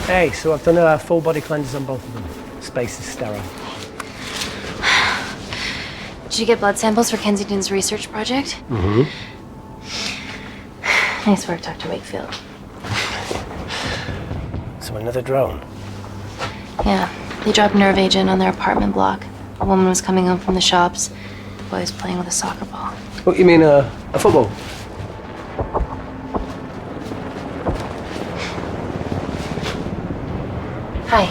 Hey, so I've done a full body cleanse on both of them. Space is sterile. Did you get blood samples for Kensington's research project? Mm-hmm. Nice work, Dr. Wakefield. So another drone? Yeah, they dropped nerve agent on their apartment block. A woman was coming home from the shops. The boy was playing with a soccer ball. What, you mean a football? Hi.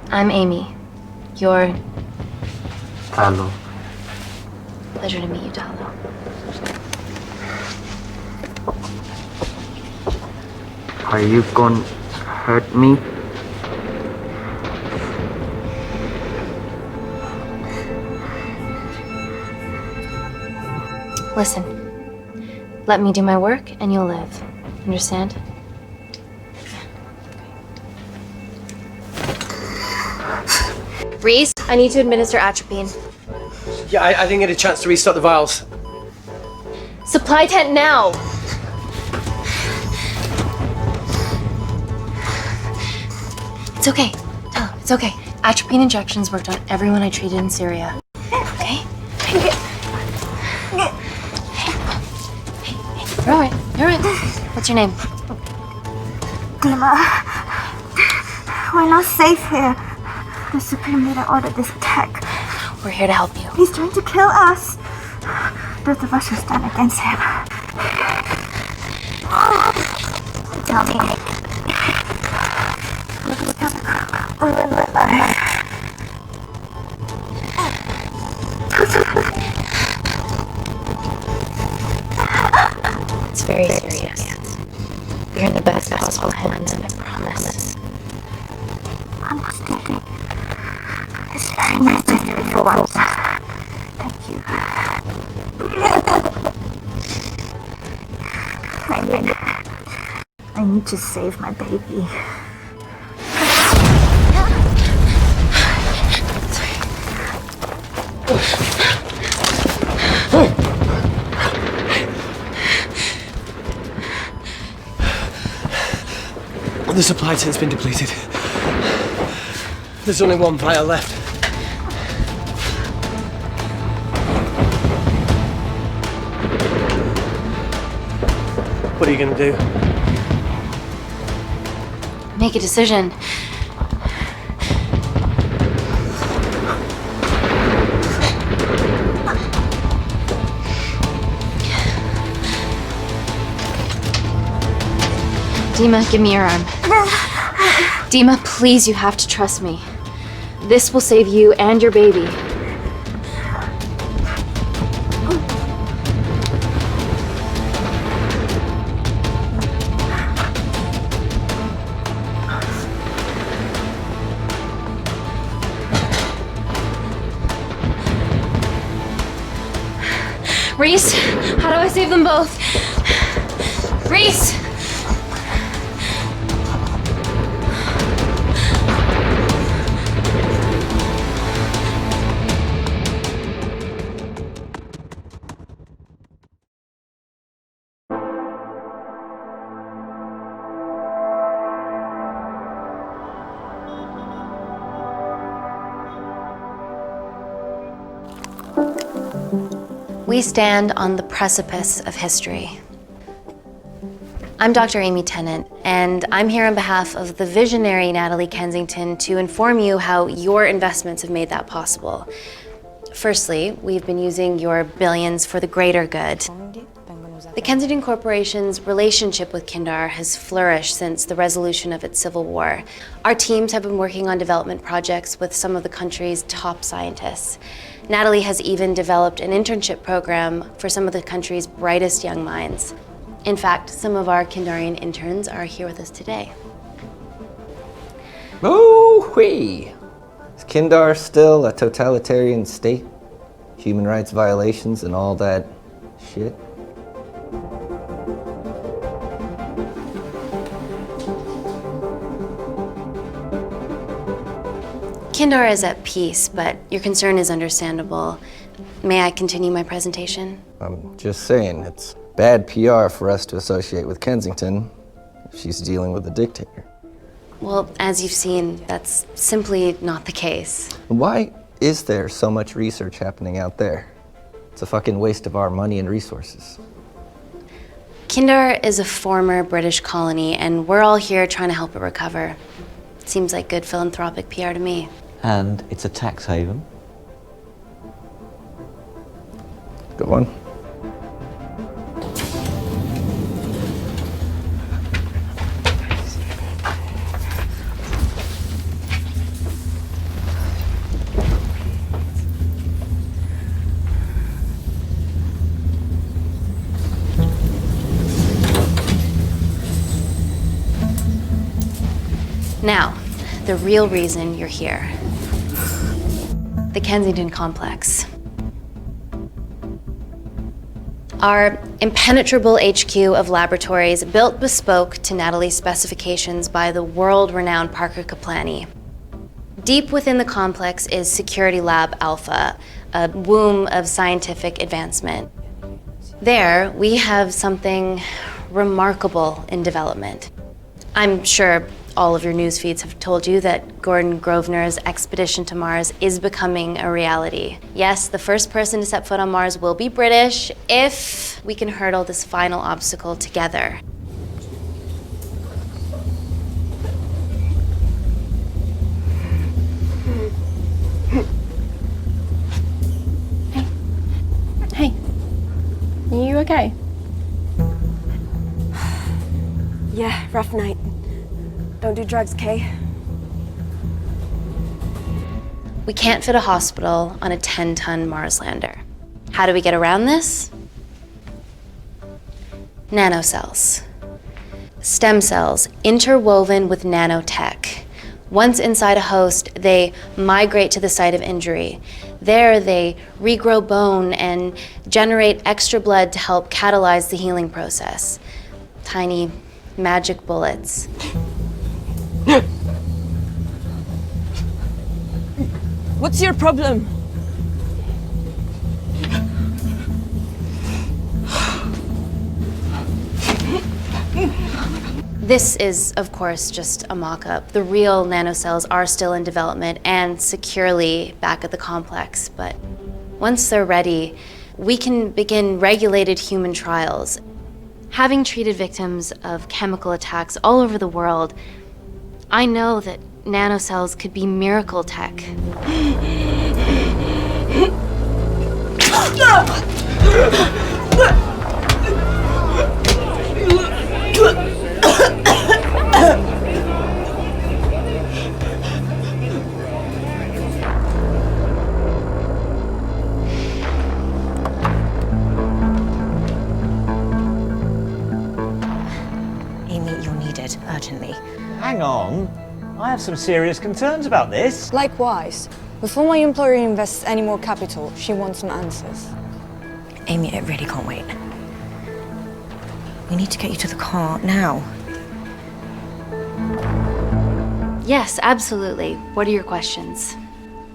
I'm Amy. You're... Hello. Pleasure to meet you, Talo. Are you gonna hurt me? Listen. Let me do my work and you'll live. Understand? Reese, I need to administer atropine. Yeah, I didn't get a chance to restock the vials. Supply tent now! It's okay. Tell him, it's okay. Atropine injections worked on everyone I treated in Syria. Okay? Hey, you're alright. You're alright. What's your name? Dima, we're not safe here. The Supreme Leader ordered this attack. We're here to help you. He's trying to kill us. Both of us should stand against him. Tell me. It's very serious. You're in the best possible hands, and I promise. Understanding. It's very nice to hear you once. Thank you. I need to save my baby. The supply tent's been depleted. There's only one vial left. What are you gonna do? Make a decision. Dima, give me your arm. Dima, please, you have to trust me. This will save you and your baby. Reese, how do I save them both? Reese! We stand on the precipice of history. I'm Dr. Amy Tennant, and I'm here on behalf of the visionary Natalie Kensington to inform you how your investments have made that possible. Firstly, we've been using your billions for the greater good. The Kensington Corporation's relationship with Kindar has flourished since the resolution of its civil war. Our teams have been working on development projects with some of the country's top scientists. Natalie has even developed an internship program for some of the country's brightest young minds. In fact, some of our Kindarian interns are here with us today. Oh-wee! Is Kindar still a totalitarian state? Human rights violations and all that shit? Kindar is at peace, but your concern is understandable. May I continue my presentation? I'm just saying, it's bad PR for us to associate with Kensington if she's dealing with a dictator. Well, as you've seen, that's simply not the case. Why is there so much research happening out there? It's a fucking waste of our money and resources. Kindar is a former British colony, and we're all here trying to help it recover. Seems like good philanthropic PR to me. And it's a tax haven. Go on. Now, the real reason you're here. The Kensington complex. Our impenetrable HQ of laboratories built bespoke to Natalie's specifications by the world-renowned Parker Kaplany. Deep within the complex is Security Lab Alpha, a womb of scientific advancement. There, we have something remarkable in development. I'm sure all of your news feeds have told you that Gordon Grosvenor's expedition to Mars is becoming a reality. Yes, the first person to set foot on Mars will be British if we can hurdle this final obstacle together. Hey, are you okay? Yeah, rough night. Don't do drugs, Kay. We can't fit a hospital on a 10-ton Mars lander. How do we get around this? Nanocells. Stem cells interwoven with nanotech. Once inside a host, they migrate to the site of injury. There, they regrow bone and generate extra blood to help catalyze the healing process. Tiny magic bullets. What's your problem? This is, of course, just a mock-up. The real nanocells are still in development and securely back at the complex, but once they're ready, we can begin regulated human trials. Having treated victims of chemical attacks all over the world, I know that nanocells could be miracle tech. Amy, you're needed urgently. Hang on. I have some serious concerns about this. Likewise. Before my employer invests any more capital, she wants some answers. Amy, it really can't wait. We need to get you to the car now. Yes, absolutely. What are your questions?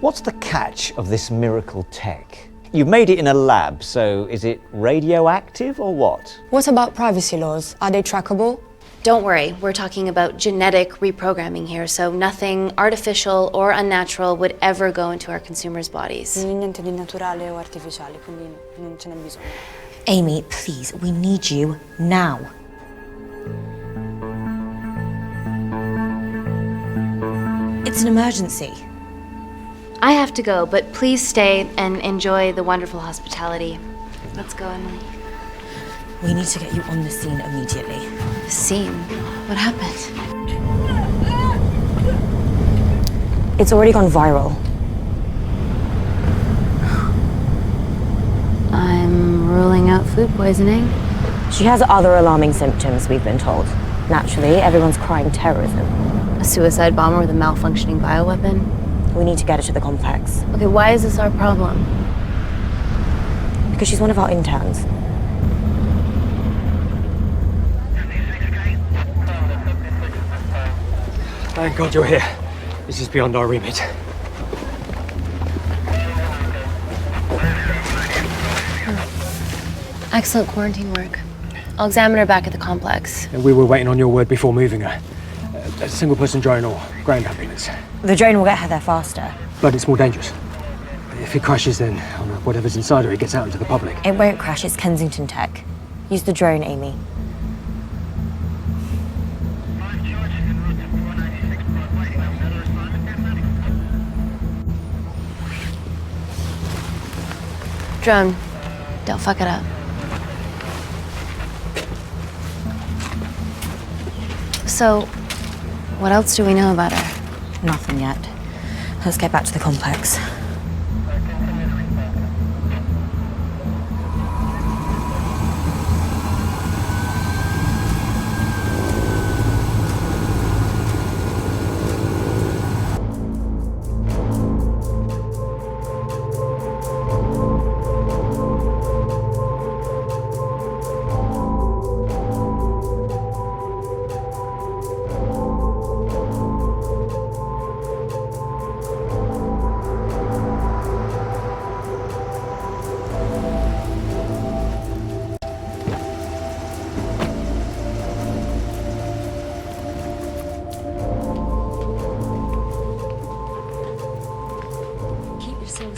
What's the catch of this miracle tech? You've made it in a lab, so is it radioactive or what? What about privacy laws? Are they trackable? Don't worry, we're talking about genetic reprogramming here, so nothing artificial or unnatural would ever go into our consumers' bodies. Niente di naturale o artificiale, quindi non ce n'è bisogno. Amy, please, we need you now. It's an emergency. I have to go, but please stay and enjoy the wonderful hospitality. Let's go, Emily. We need to get you on the scene immediately. Scene? What happened? It's already gone viral. I'm ruling out food poisoning. She has other alarming symptoms, we've been told. Naturally, everyone's crying terrorism. A suicide bomber with a malfunctioning bioweapon? We need to get her to the complex. Okay, why is this our problem? Because she's one of our interns. Thank God you're here. This is beyond our remit. Excellent quarantine work. I'll examine her back at the complex. We were waiting on your word before moving her. a single-person drone or ground ambulance. The drone will get her there faster. But it's more dangerous. If it crashes, then whatever's inside her, it gets out into the public. It won't crash, it's Kensington tech. Use the drone, Amy. Drone, don't fuck it up. So, what else do we know about her? Nothing yet. Let's get back to the complex.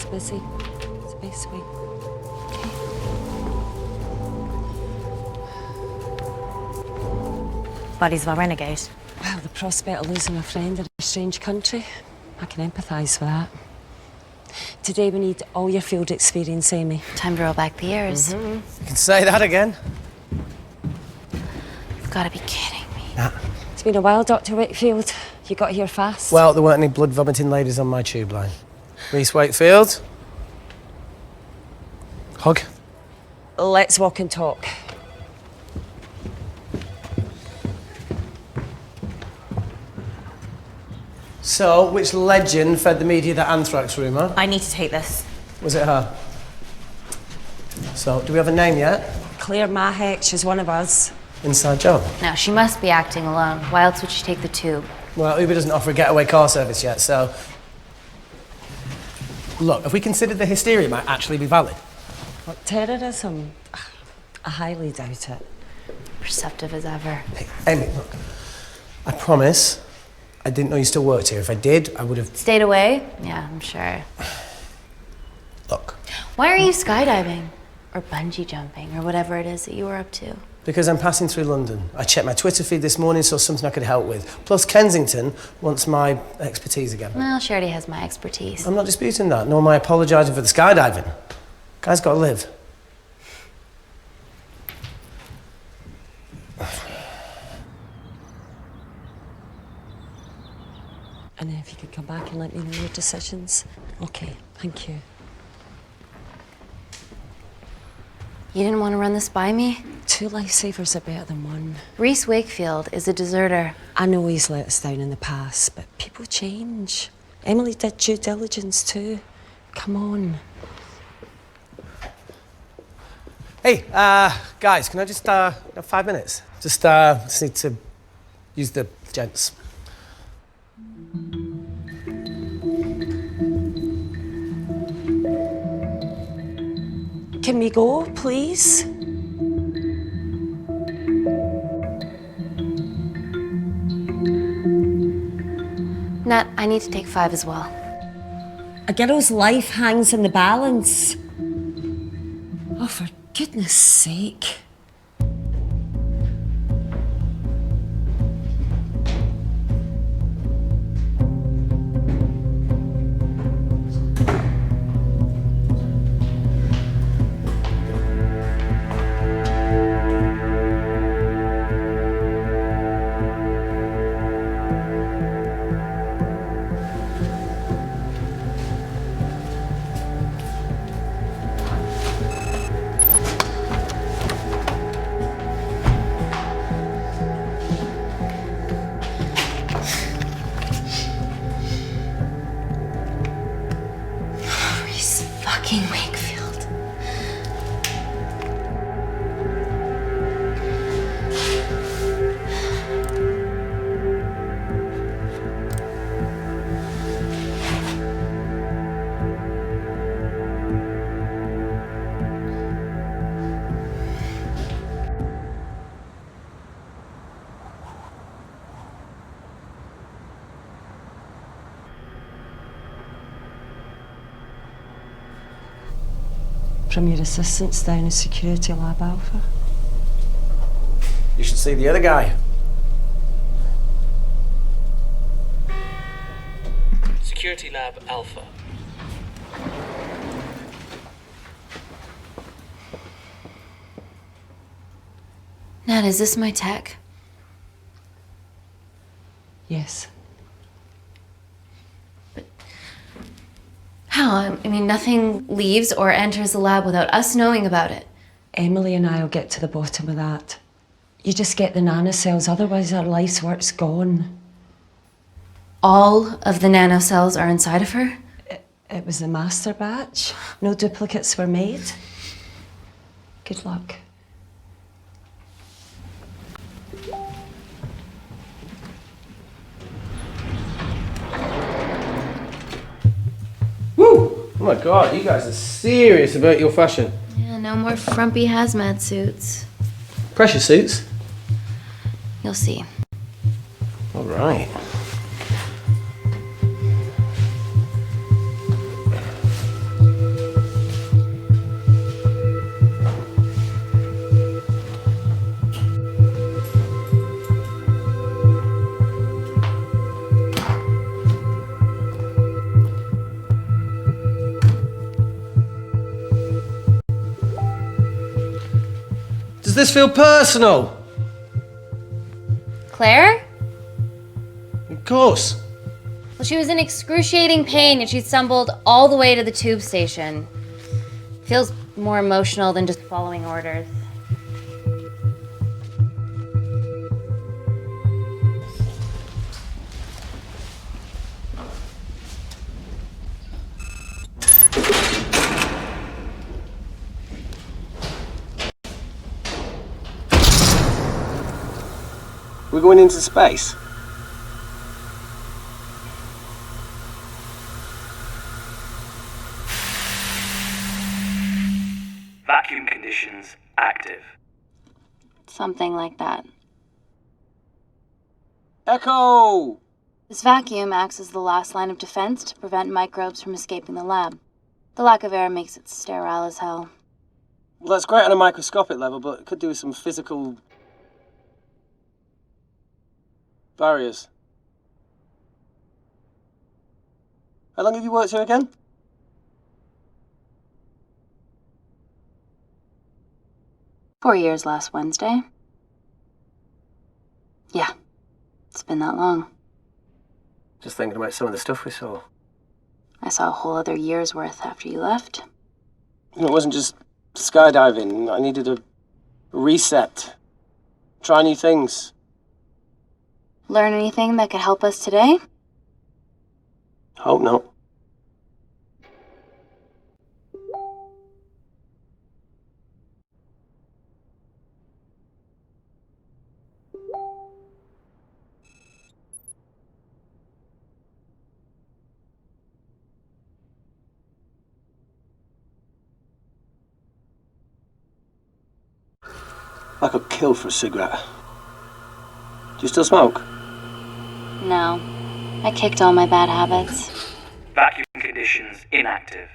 Busy. It's the best way. Buddies of our renegade. Well, the prospect of losing a friend in a strange country, I can empathise with that. Today we need all your field experience, Amy. Time to roll back the years. You can say that again. You've got to be kidding me. Nah. It's been a while, Dr. Wakefield. You got here fast. Well, there weren't any blood-vomiting ladies on my tube line. Reese Wakefield. Hug. Let's walk and talk. So, which legend fed the media that anthrax rumour? I need to take this. Was it her? So, do we have a name yet? Claire Mahek, she's one of us. Inside job? Now, she must be acting alone. Why else would she take the tube? Well, Uber doesn't offer a getaway car service yet, so... Look, if we consider the hysteria might actually be valid. What, terrorism? I highly doubt it. Perceptive as ever. Hey, Amy, look. I promise I didn't know you still worked here. If I did, I would have... Stayed away? Yeah, I'm sure. Look. Why are you skydiving? Or bungee jumping, or whatever it is that you were up to? Because I'm passing through London. I checked my Twitter feed this morning, saw something I could help with. Plus, Kensington wants my expertise again. Well, she already has my expertise. I'm not disputing that, nor am I apologising for the skydiving. Guy's got to live. And if you could come back and let me know your decisions. Okay, thank you. You didn't want to run this by me? 2 lifesavers are better than 1. Reese Wakefield is a deserter. I know he's let us down in the past, but people change. Emily did due diligence too. Come on. Hey, guys, can I just have 5 minutes? Just need to use the gents. Can we go, please? Nat, I need to take 5 as well. A girl's life hangs in the balance. Oh, for goodness sake. from your assistants down in Security Lab Alpha. You should see the other guy. Security Lab Alpha. Nat, is this my tech? Yes. How? I mean, nothing leaves or enters the lab without us knowing about it. Emily and I will get to the bottom of that. You just get the nanocells, otherwise our life's work's gone. All of the nanocells are inside of her? It was the master batch. No duplicates were made. Good luck. Woo! Oh my god, you guys are serious about your fashion. Yeah, no more frumpy hazmat suits. Pressure suits? You'll see. All right. Does this feel personal? Claire? Of course. Well, she was in excruciating pain and she stumbled all the way to the tube station. Feels more emotional than just following orders. We're going into space. Vacuum conditions active. Something like that. Echo! This vacuum acts as the last line of defense to prevent microbes from escaping the lab. The lack of air makes it sterile as hell. Well, that's great on a microscopic level, but it could do with some physical barriers. How long have you worked here again? "4 years last Wednesday." Yeah, it's been that long. Just thinking about some of the stuff we saw. I saw a whole other year's worth after you left. It wasn't just skydiving. I needed a reset. Try new things. Learn anything that could help us today? Hope not. I could kill for a cigarette. Do you still smoke? No. I kicked all my bad habits. Vacuum conditions inactive.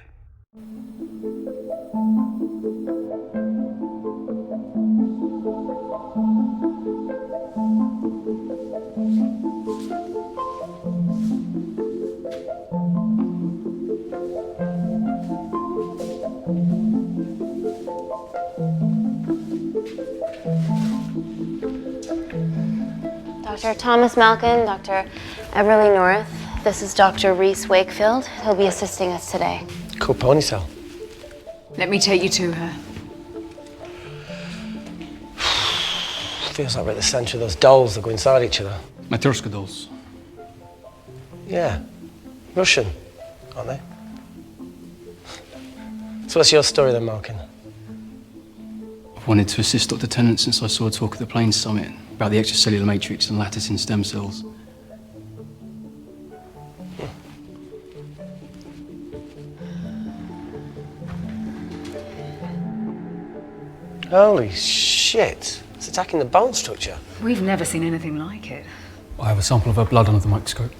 Dr. Thomas Malkin, Dr. Everly North. This is Dr. Reese Wakefield. He'll be assisting us today. Cool ponytail. Let me take you to her. Feels like we're at the centre of those dolls that go inside each other. Matryoshka dolls. Yeah. Russian, aren't they? So what's your story then, Malkin? I've wanted to assist Dr. Tennant since I saw a talk at the Plains Summit about the extracellular matrix and lattice in stem cells. Holy shit. It's attacking the bone structure. We've never seen anything like it. I have a sample of her blood under the microscope.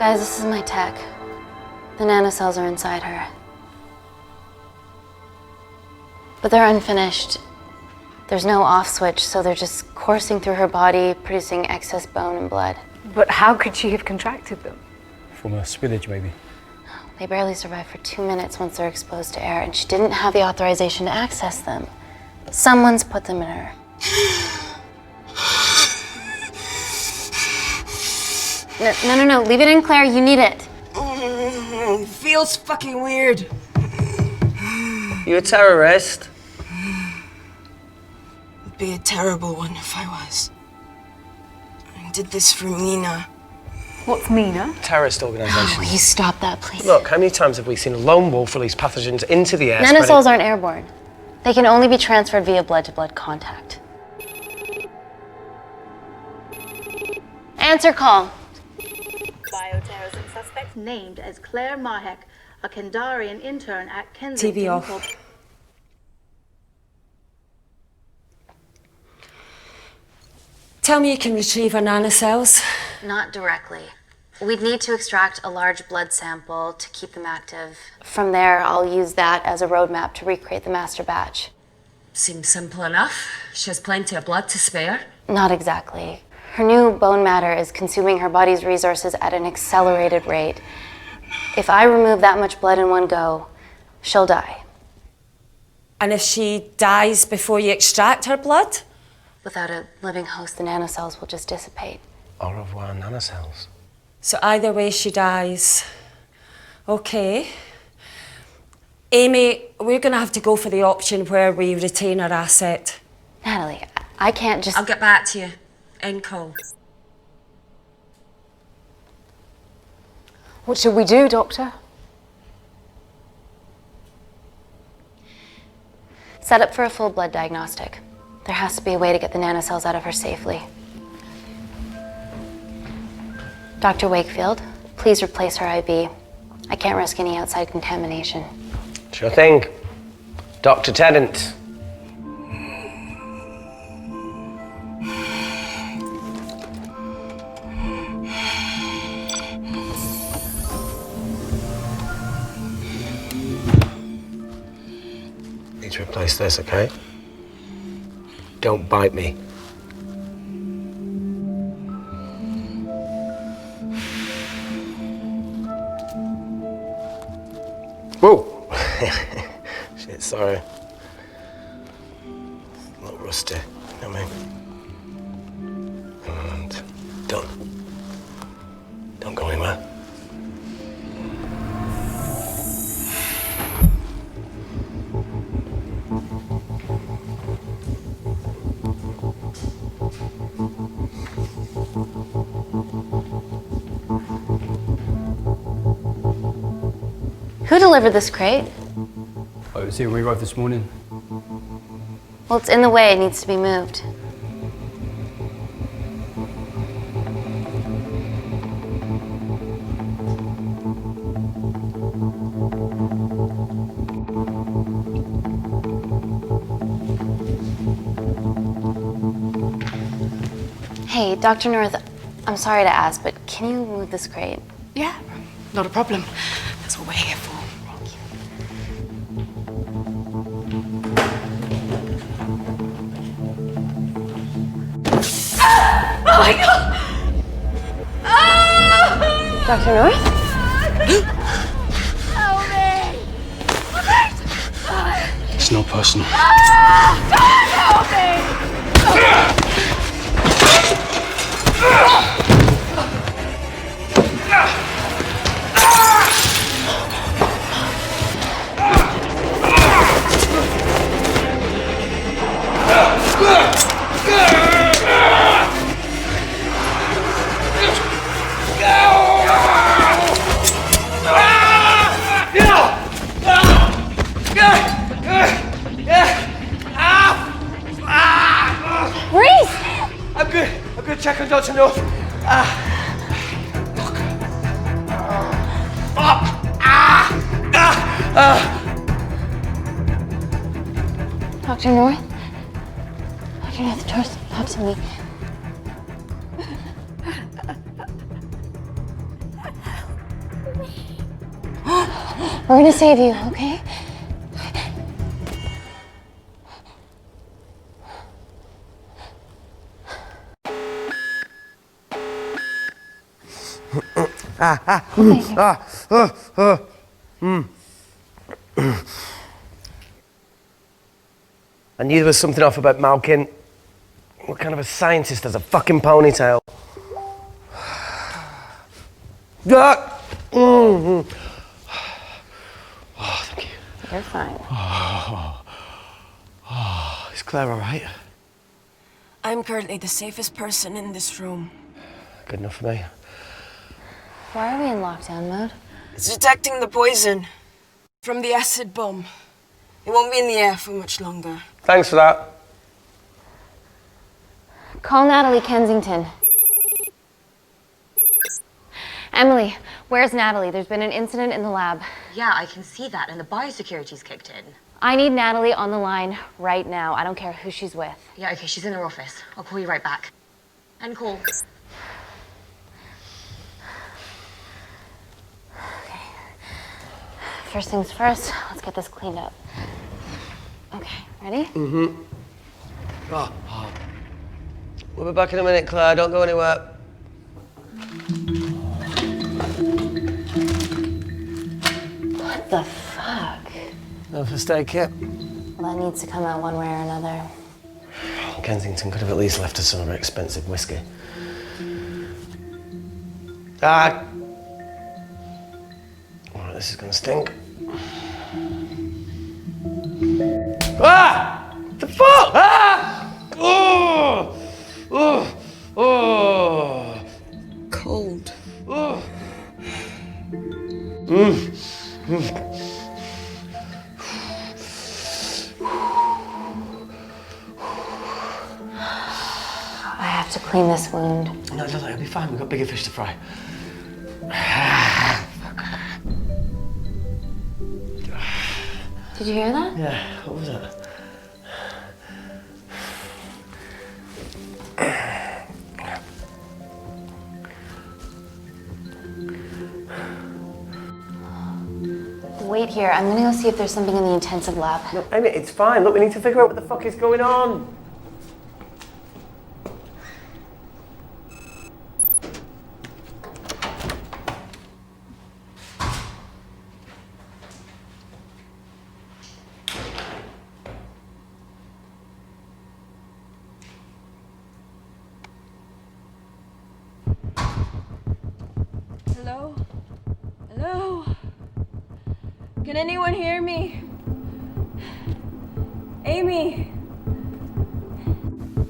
Guys, this is my tech. The nanocells are inside her. But they're unfinished. There's no off switch, so they're just coursing through her body, producing excess bone and blood. But how could she have contracted them? From a spillage, maybe. They barely survive for 2 minutes once they're exposed to air, and she didn't have the authorization to access them. Someone's put them in her. No. Leave it in, Claire. You need it. Feels fucking weird. You a terrorist? Would be a terrible one if I was. I did this for Mina. What's Mina? Terrorist organisation. Will you stop that, please? Look, how many times have we seen a lone wolf release pathogens into the air? Nanocells aren't airborne. They can only be transferred via blood-to-blood contact. Answer call. Bioterrorism suspect named as Claire Mahek, a Kandarian intern at Kensington. TV off. Tell me you can retrieve her nanocells. Not directly. We'd need to extract a large blood sample to keep them active. From there, I'll use that as a roadmap to recreate the master batch. Seems simple enough. She has plenty of blood to spare. Not exactly. Her new bone matter is consuming her body's resources at an accelerated rate. If I remove that much blood in one go, she'll die. And if she dies before you extract her blood? Without a living host, the nanocells will just dissipate. Au revoir, nanocells. So either way she dies. Okay. Amy, we're gonna have to go for the option where we retain our asset. Natalie, I can't just... I'll get back to you. End call. What should we do, Doctor? Set up for a full blood diagnostic. There has to be a way to get the nanocells out of her safely. Dr. Wakefield, please replace her IV. I can't risk any outside contamination. Sure thing. Dr. Tennant. Need to replace this, okay? Don't bite me. Whoa! Shit, sorry. A little rusty, you know what I mean? And don't go anywhere. Who delivered this crate? Oh, it was here when we arrived this morning. Well, it's in the way. It needs to be moved. Hey, Dr. North, I'm sorry to ask, but can you move this crate? Yeah, not a problem. That's what we're here for. Oh my God! Ah! Dr. North? Help me! It's not personal. Help me! I'm good. Check on Dr. North. Dr. North? Dr. North, talk to me. We're gonna save you, okay? I knew there was something off about Malkin. What kind of a scientist has a fucking ponytail? Oh, thank you. You're fine. Is Claire all right? I'm currently the safest person in this room. Good enough for me. Why are we in lockdown mode? It's detecting the poison from the acid bomb. It won't be in the air for much longer. Thanks for that. Call Natalie Kensington. Emily, where's Natalie? There's been an incident in the lab. Yeah, I can see that, and the biosecurity's kicked in. I need Natalie on the line right now. I don't care who she's with. Yeah, okay, she's in her office. I'll call you right back. End call. Okay. First things first, let's get this cleaned up. Okay, ready? Mm-hmm. We'll be back in a minute, Claire. Don't go anywhere. What the fuck? No first aid kit. Well, that needs to come out one way or another. Kensington could have at least left us some of her expensive whiskey. Ah! Alright, this is gonna stink. Ah! The fuck? Ah! Oh! Oh! Oh! Cold. Oh! I have to clean this wound. No, it'll be fine. We've got bigger fish to fry. Did you hear that? Yeah, what was that? Wait here. I'm gonna go see if there's something in the intensive lab. No, Amy, it's fine. Look, we need to figure out what the fuck is going on. Hello? Hello? Can anyone hear me? Amy?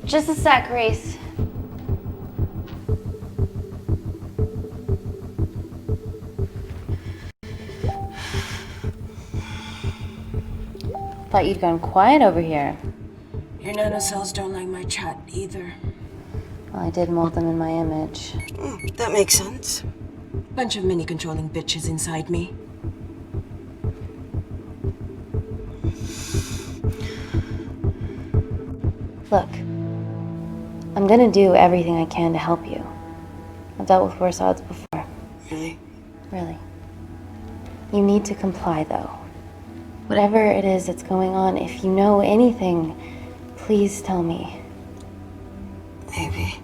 Just a sec, Grace. Thought you'd gone quiet over here. Your nanocells don't like my chat either. Well, I did mold them in my image. That makes sense. Bunch of mini-controlling bitches inside me. Look, I'm gonna do everything I can to help you. I've dealt with worse odds before. Really? Really. You need to comply, though. Whatever it is that's going on, if you know anything, please tell me. Maybe.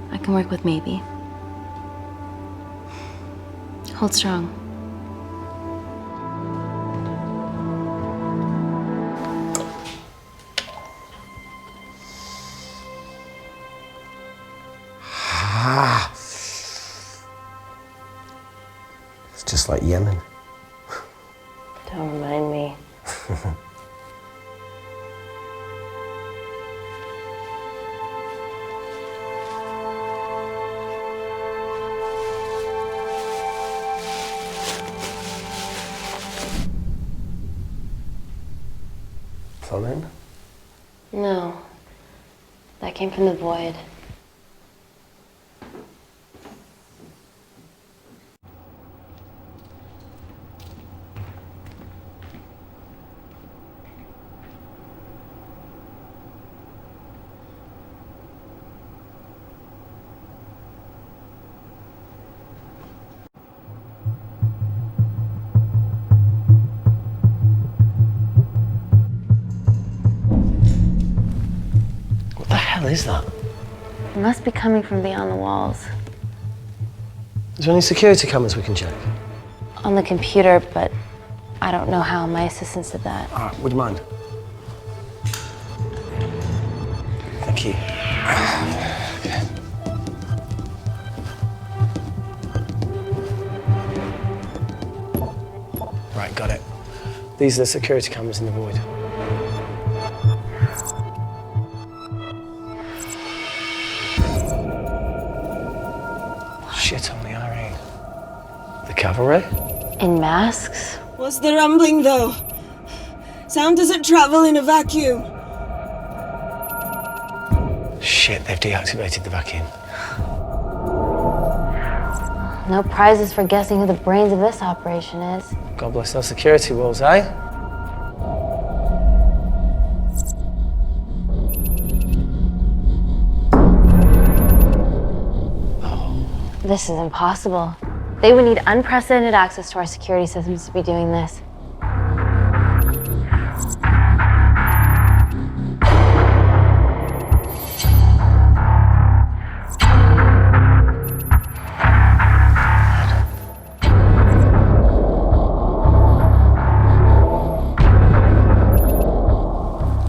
I can work with maybe. Hold strong. It's just like Yemen. Don't remind me. Plumbing? No. That came from the void. hell is that? It must be coming from beyond the walls. Is there any security cameras we can check? On the computer, but I don't know how. My assistants did that. All right, would you mind? Thank you. Okay. Right, got it. These are the security cameras in the void. Shit on the RE. The cavalry? In masks? What's the rumbling, though? Sound doesn't travel in a vacuum. Shit, they've deactivated the vacuum. No prizes for guessing who the brains of this operation is. God bless those security walls, eh? This is impossible. They would need unprecedented access to our security systems to be doing this.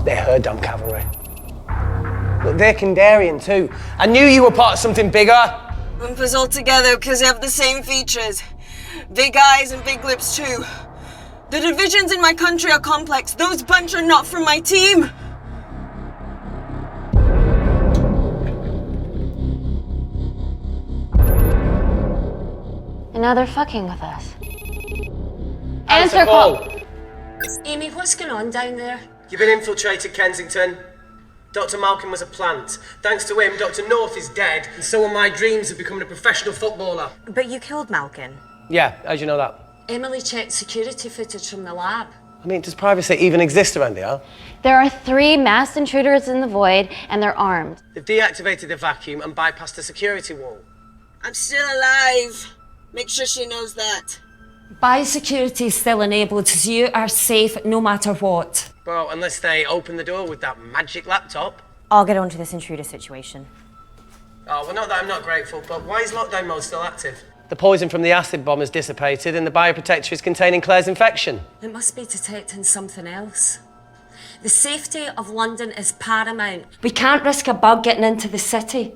They're her damn cavalry. Look, they're Kandarian too. I knew you were part of something bigger. Lump us all together because they have the same features. Big eyes and big lips too. The divisions in my country are complex. Those bunch are not from my team. And now they're fucking with us. Answer call! Amy, what's going on down there? You've been infiltrated, Kensington. Dr. Malcolm was a plant. Thanks to him, Dr. North is dead, and so are my dreams of becoming a professional footballer. But you killed Malcolm. Yeah, how'd you know that? Emily checked security footage from the lab. I mean, does privacy even exist around here? There are 3 masked intruders in the void, and they're armed. They've deactivated the vacuum and bypassed the security wall. I'm still alive. Make sure she knows that. Biosecurity is still enabled, so you are safe no matter what. Well, unless they open the door with that magic laptop. I'll get onto this intruder situation. Oh, well, not that I'm not grateful, but why is lockdown mode still active? The poison from the acid bomb has dissipated and the bioprotector is containing Claire's infection. It must be detecting something else. The safety of London is paramount. We can't risk a bug getting into the city.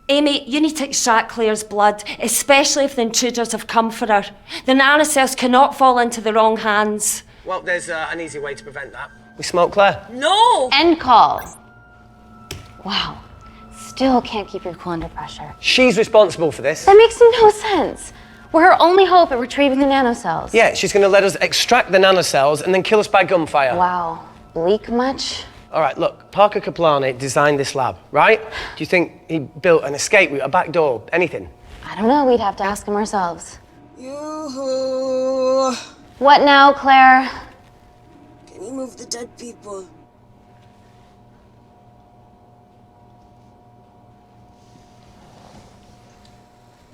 Amy, you need to extract Claire's blood, especially if the intruders have come for her. The nanocells cannot fall into the wrong hands. Well, there's an easy way to prevent that. We smoke Claire. No! End call. Wow. Still can't keep your cool under pressure. She's responsible for this. That makes no sense. We're her only hope at retrieving the nanocells. Yeah, she's going to let us extract the nanocells and then kill us by gunfire. Wow. Bleak much? All right, look, Parker Kaplani designed this lab, right? Do you think he built an escape route, a back door, anything? I don't know. We'd have to ask him ourselves. Yoo-hoo. What now, Claire? Can you move the dead people?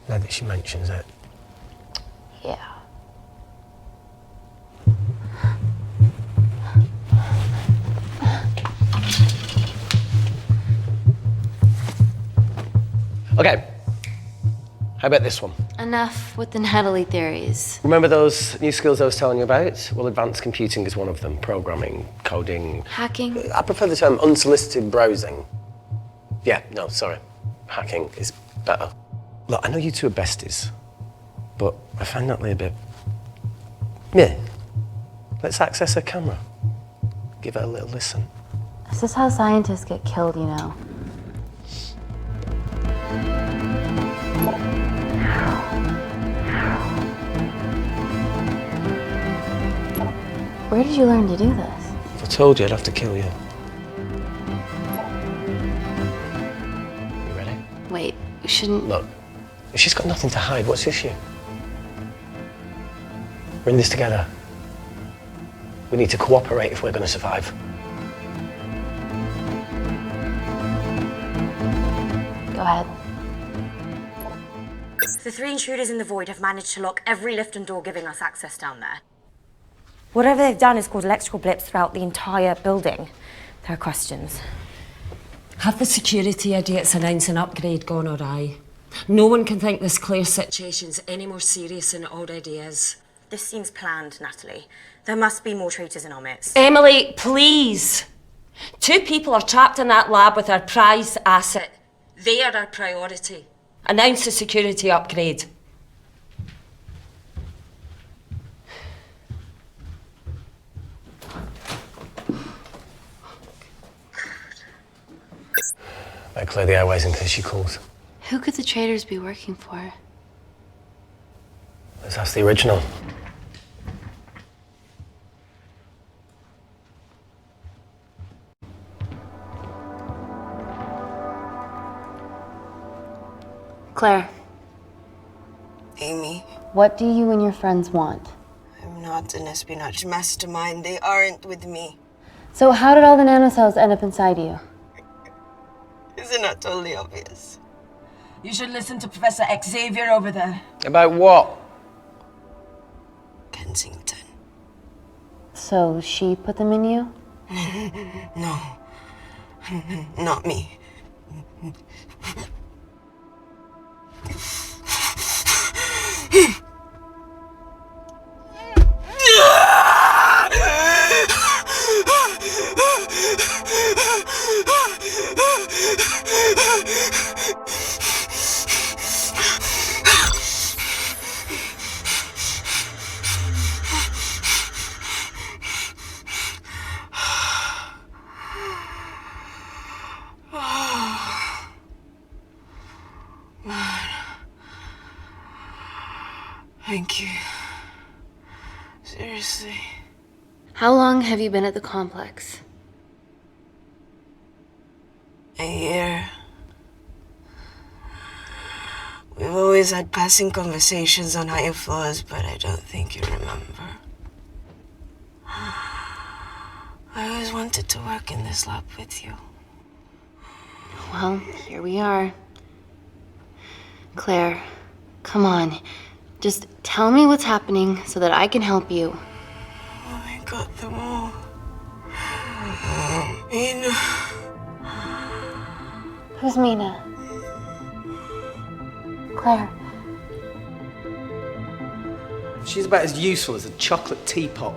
Now that she mentions it. Yeah. Okay. How about this one? Enough with the Natalie theories. Remember those new skills I was telling you about? Well, advanced computing is one of them. Programming, coding. Hacking? I prefer the term unsolicited browsing. Yeah, no, sorry. Hacking is better. Look, I know you two are besties, but I find Natalie a bit... Yeah. Let's access her camera. Give her a little listen. This is how scientists get killed, you know. Where did you learn to do this? If I told you, I'd have to kill you. You ready? Wait, you shouldn't... Look, if she's got nothing to hide, what's the issue? We're in this together. We need to cooperate if we're going to survive. Go ahead. The 3 intruders in the void have managed to lock every lift and door giving us access down there. Whatever they've done has caused electrical blips throughout the entire building. There are questions. Have the security idiots announce an upgrade gone awry? No one can think this Claire situation's any more serious than it already is. This seems planned, Natalie. There must be more traitors in our midst. Emily, please! 2 people are trapped in that lab with our prized asset. They are our priority. Announce the security upgrade. Better clear the airways in case she calls. Who could the traitors be working for? Let's ask the original. Claire, Amy, what do you and your friends want? I'm not an espionage mastermind. They aren't with me. So how did all the nanocells end up inside you? Isn't that totally obvious? You should listen to Professor Xavier over there. About what? Kensington. So she put them in you? No. Not me. Thank you. Seriously. How long have you been at the complex? A year. We've always had passing conversations on higher floors, but I don't think you remember. I always wanted to work in this lab with you. Well, here we are. Claire, come on. Just tell me what's happening so that I can help you. I got them all. Mina. Who's Mina? Claire. She's about as useful as a chocolate teapot.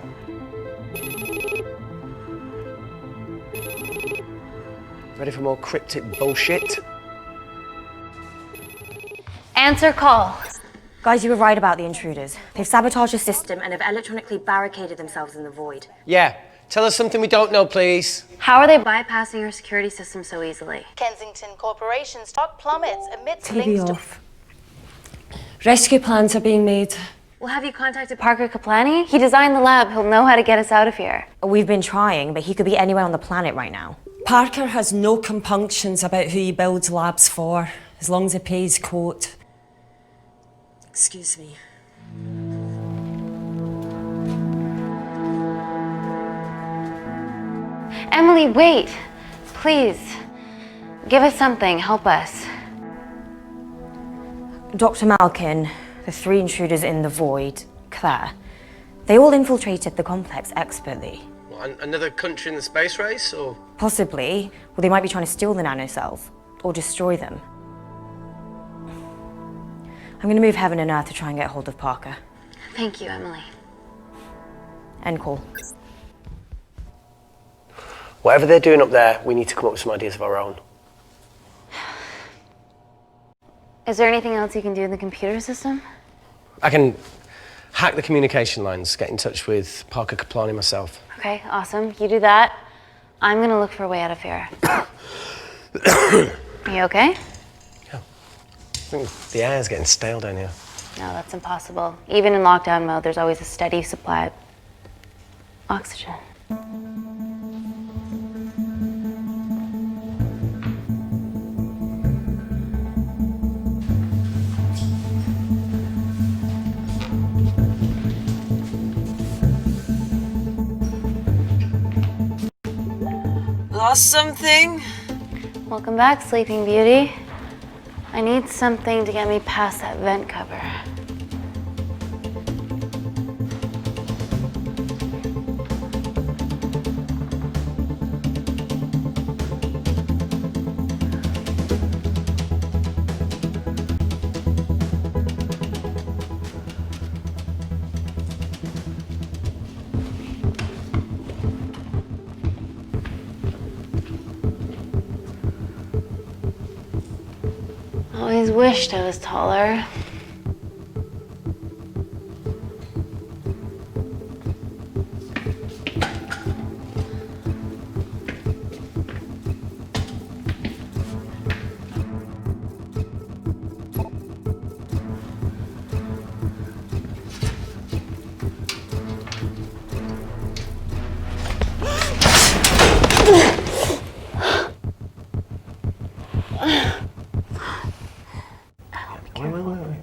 Ready for more cryptic bullshit? Answer call. Guys, you were right about the intruders. They've sabotaged the system and have electronically barricaded themselves in the void. Yeah. Tell us something we don't know, please. How are they bypassing our security system so easily? Kensington Corporation's stock plummets amidst TV links to... off. Rescue plans are being made. Well, have you contacted Parker Kaplani? He designed the lab. He'll know how to get us out of here. We've been trying, but he could be anywhere on the planet right now. Parker has no compunctions about who he builds labs for, as long as he pays quote. Excuse me. Emily, wait. Please. Give us something. Help us. Dr. Malkin, the 3 intruders in the void, Claire, they all infiltrated the complex expertly. What, another country in the space race, or? Possibly. Well, they might be trying to steal the nanocells or destroy them. I'm going to move heaven and earth to try and get hold of Parker. Thank you, Emily. End call. Whatever they're doing up there, we need to come up with some ideas of our own. Is there anything else you can do in the computer system? I can hack the communication lines, get in touch with Parker Kaplani myself. Okay, awesome. You do that. I'm gonna look for a way out of here. You okay? I think the air's getting stale down here. No, that's impossible. Even in lockdown mode, there's always a steady supply of oxygen. Lost something? Welcome back, Sleeping Beauty. I need something to get me past that vent cover. Always wished I was taller. Wait.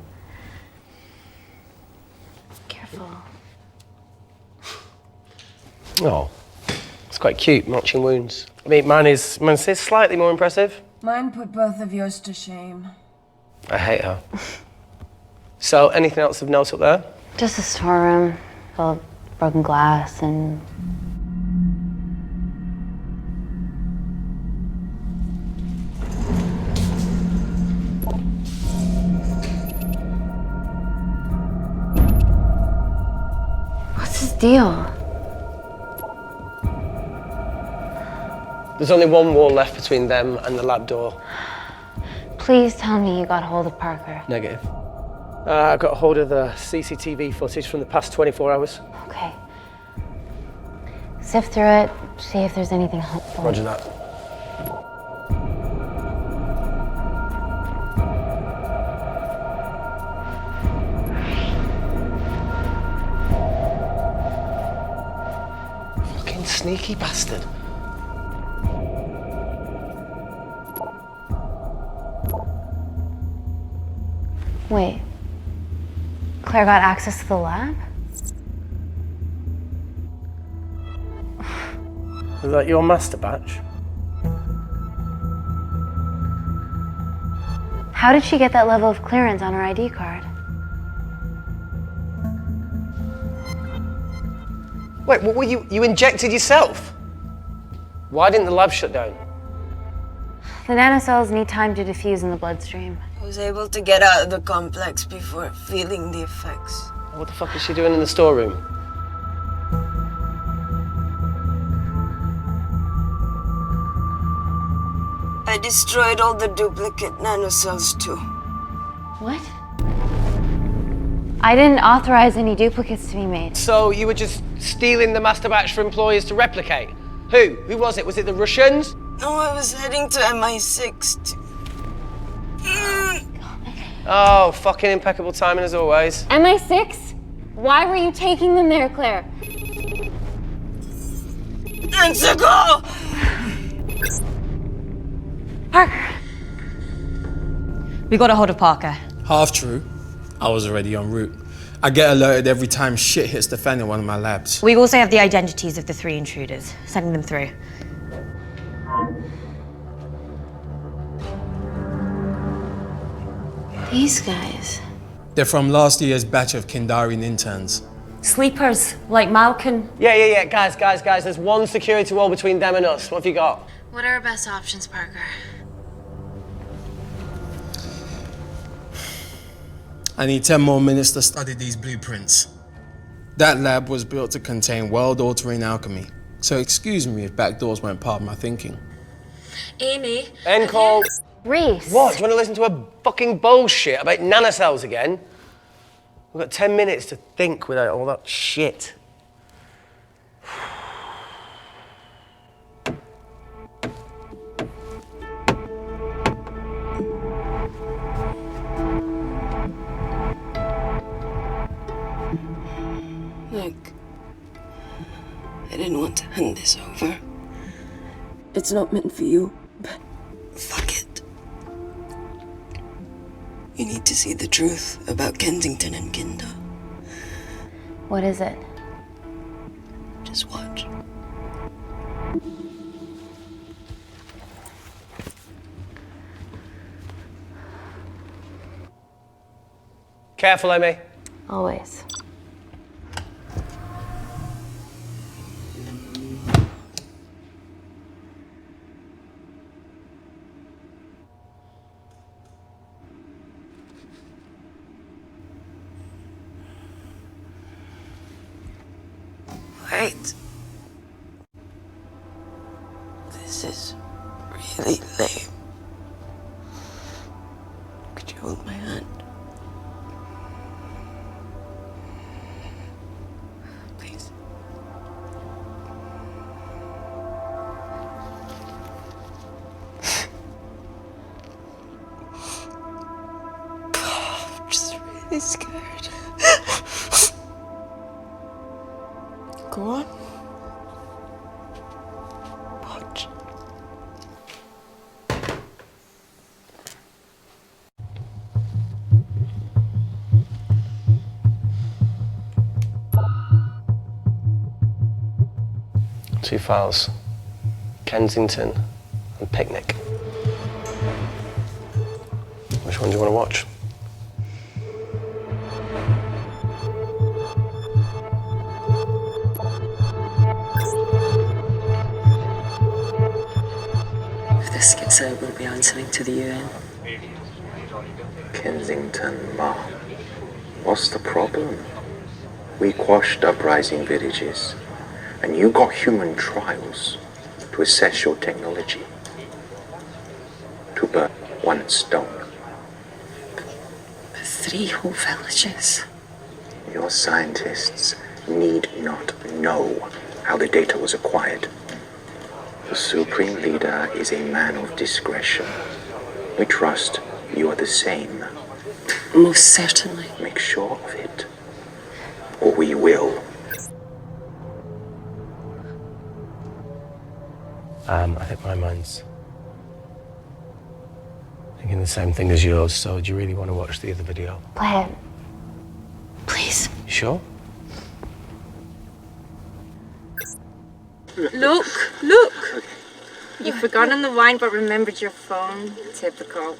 Careful. Oh, it's quite cute, matching wounds. I mean, mine is slightly more impressive. Mine put both of yours to shame. I hate her. So, anything else of note up there? Just a storeroom full of broken glass and... What's his deal? There's only one wall left between them and the lab door. Please tell me you got hold of Parker. Negative. I got hold of the CCTV footage from the past 24 hours. Okay. Sift through it, see if there's anything helpful. Roger that. Fucking sneaky bastard. Wait. Claire got access to the lab? Was that your master batch? How did she get that level of clearance on her ID card? Wait, what were you injected yourself? Why didn't the lab shut down? The nanocells need time to diffuse in the bloodstream. I was able to get out of the complex before feeling the effects. What the fuck is she doing in the storeroom? I destroyed all the duplicate nanocells too. What? I didn't authorize any duplicates to be made. So you were just stealing the master batch for employers to replicate? Who? Who was it? Was it the Russians? No, I was heading to MI6 Oh, fucking impeccable timing as always. MI6? Why were you taking them there, Claire? Let's go! Parker! We got a hold of Parker. Half true. I was already en route. I get alerted every time shit hits the fan in one of my labs. We also have the identities of the 3 intruders. Sending them through. These guys. They're from last year's batch of Kindarian interns. Sleepers, like Malkin. Yeah. Guys. There's one security wall between them and us. What have you got? What are our best options, Parker? I need 10 more minutes to study these blueprints. That lab was built to contain world-altering alchemy. So excuse me if backdoors weren't part of my thinking. Amy. End call. Reese. What? Do you want to listen to a fucking bullshit about nanocells again? We've got 10 minutes to think without all that shit. Look, I didn't want to hand this over. It's not meant for you, but fuck it. You need to see the truth about Kensington and Kinder. What is it? Just watch. Careful, Amy. Always. Wait. This is really lame. Could you hold my hand? Please. I'm just really scared. Go on. Watch. Two files, Kensington and Picnic. Which one do you want to watch? If this gets out, we'll be answering to the UN. Kensington, Ma. What's the problem? We quashed uprising villages, and you got human trials to assess your technology. To burn one stone. 3 whole villages. Your scientists need not know how the data was acquired. The Supreme Leader is a man of discretion. We trust you are the same. Most certainly. Make sure of it, or we will. I think my mind's thinking the same thing as yours, so do you really want to watch the other video? Play it. Please. You sure? Look, look! You've forgotten the wine but remembered your phone. Typical.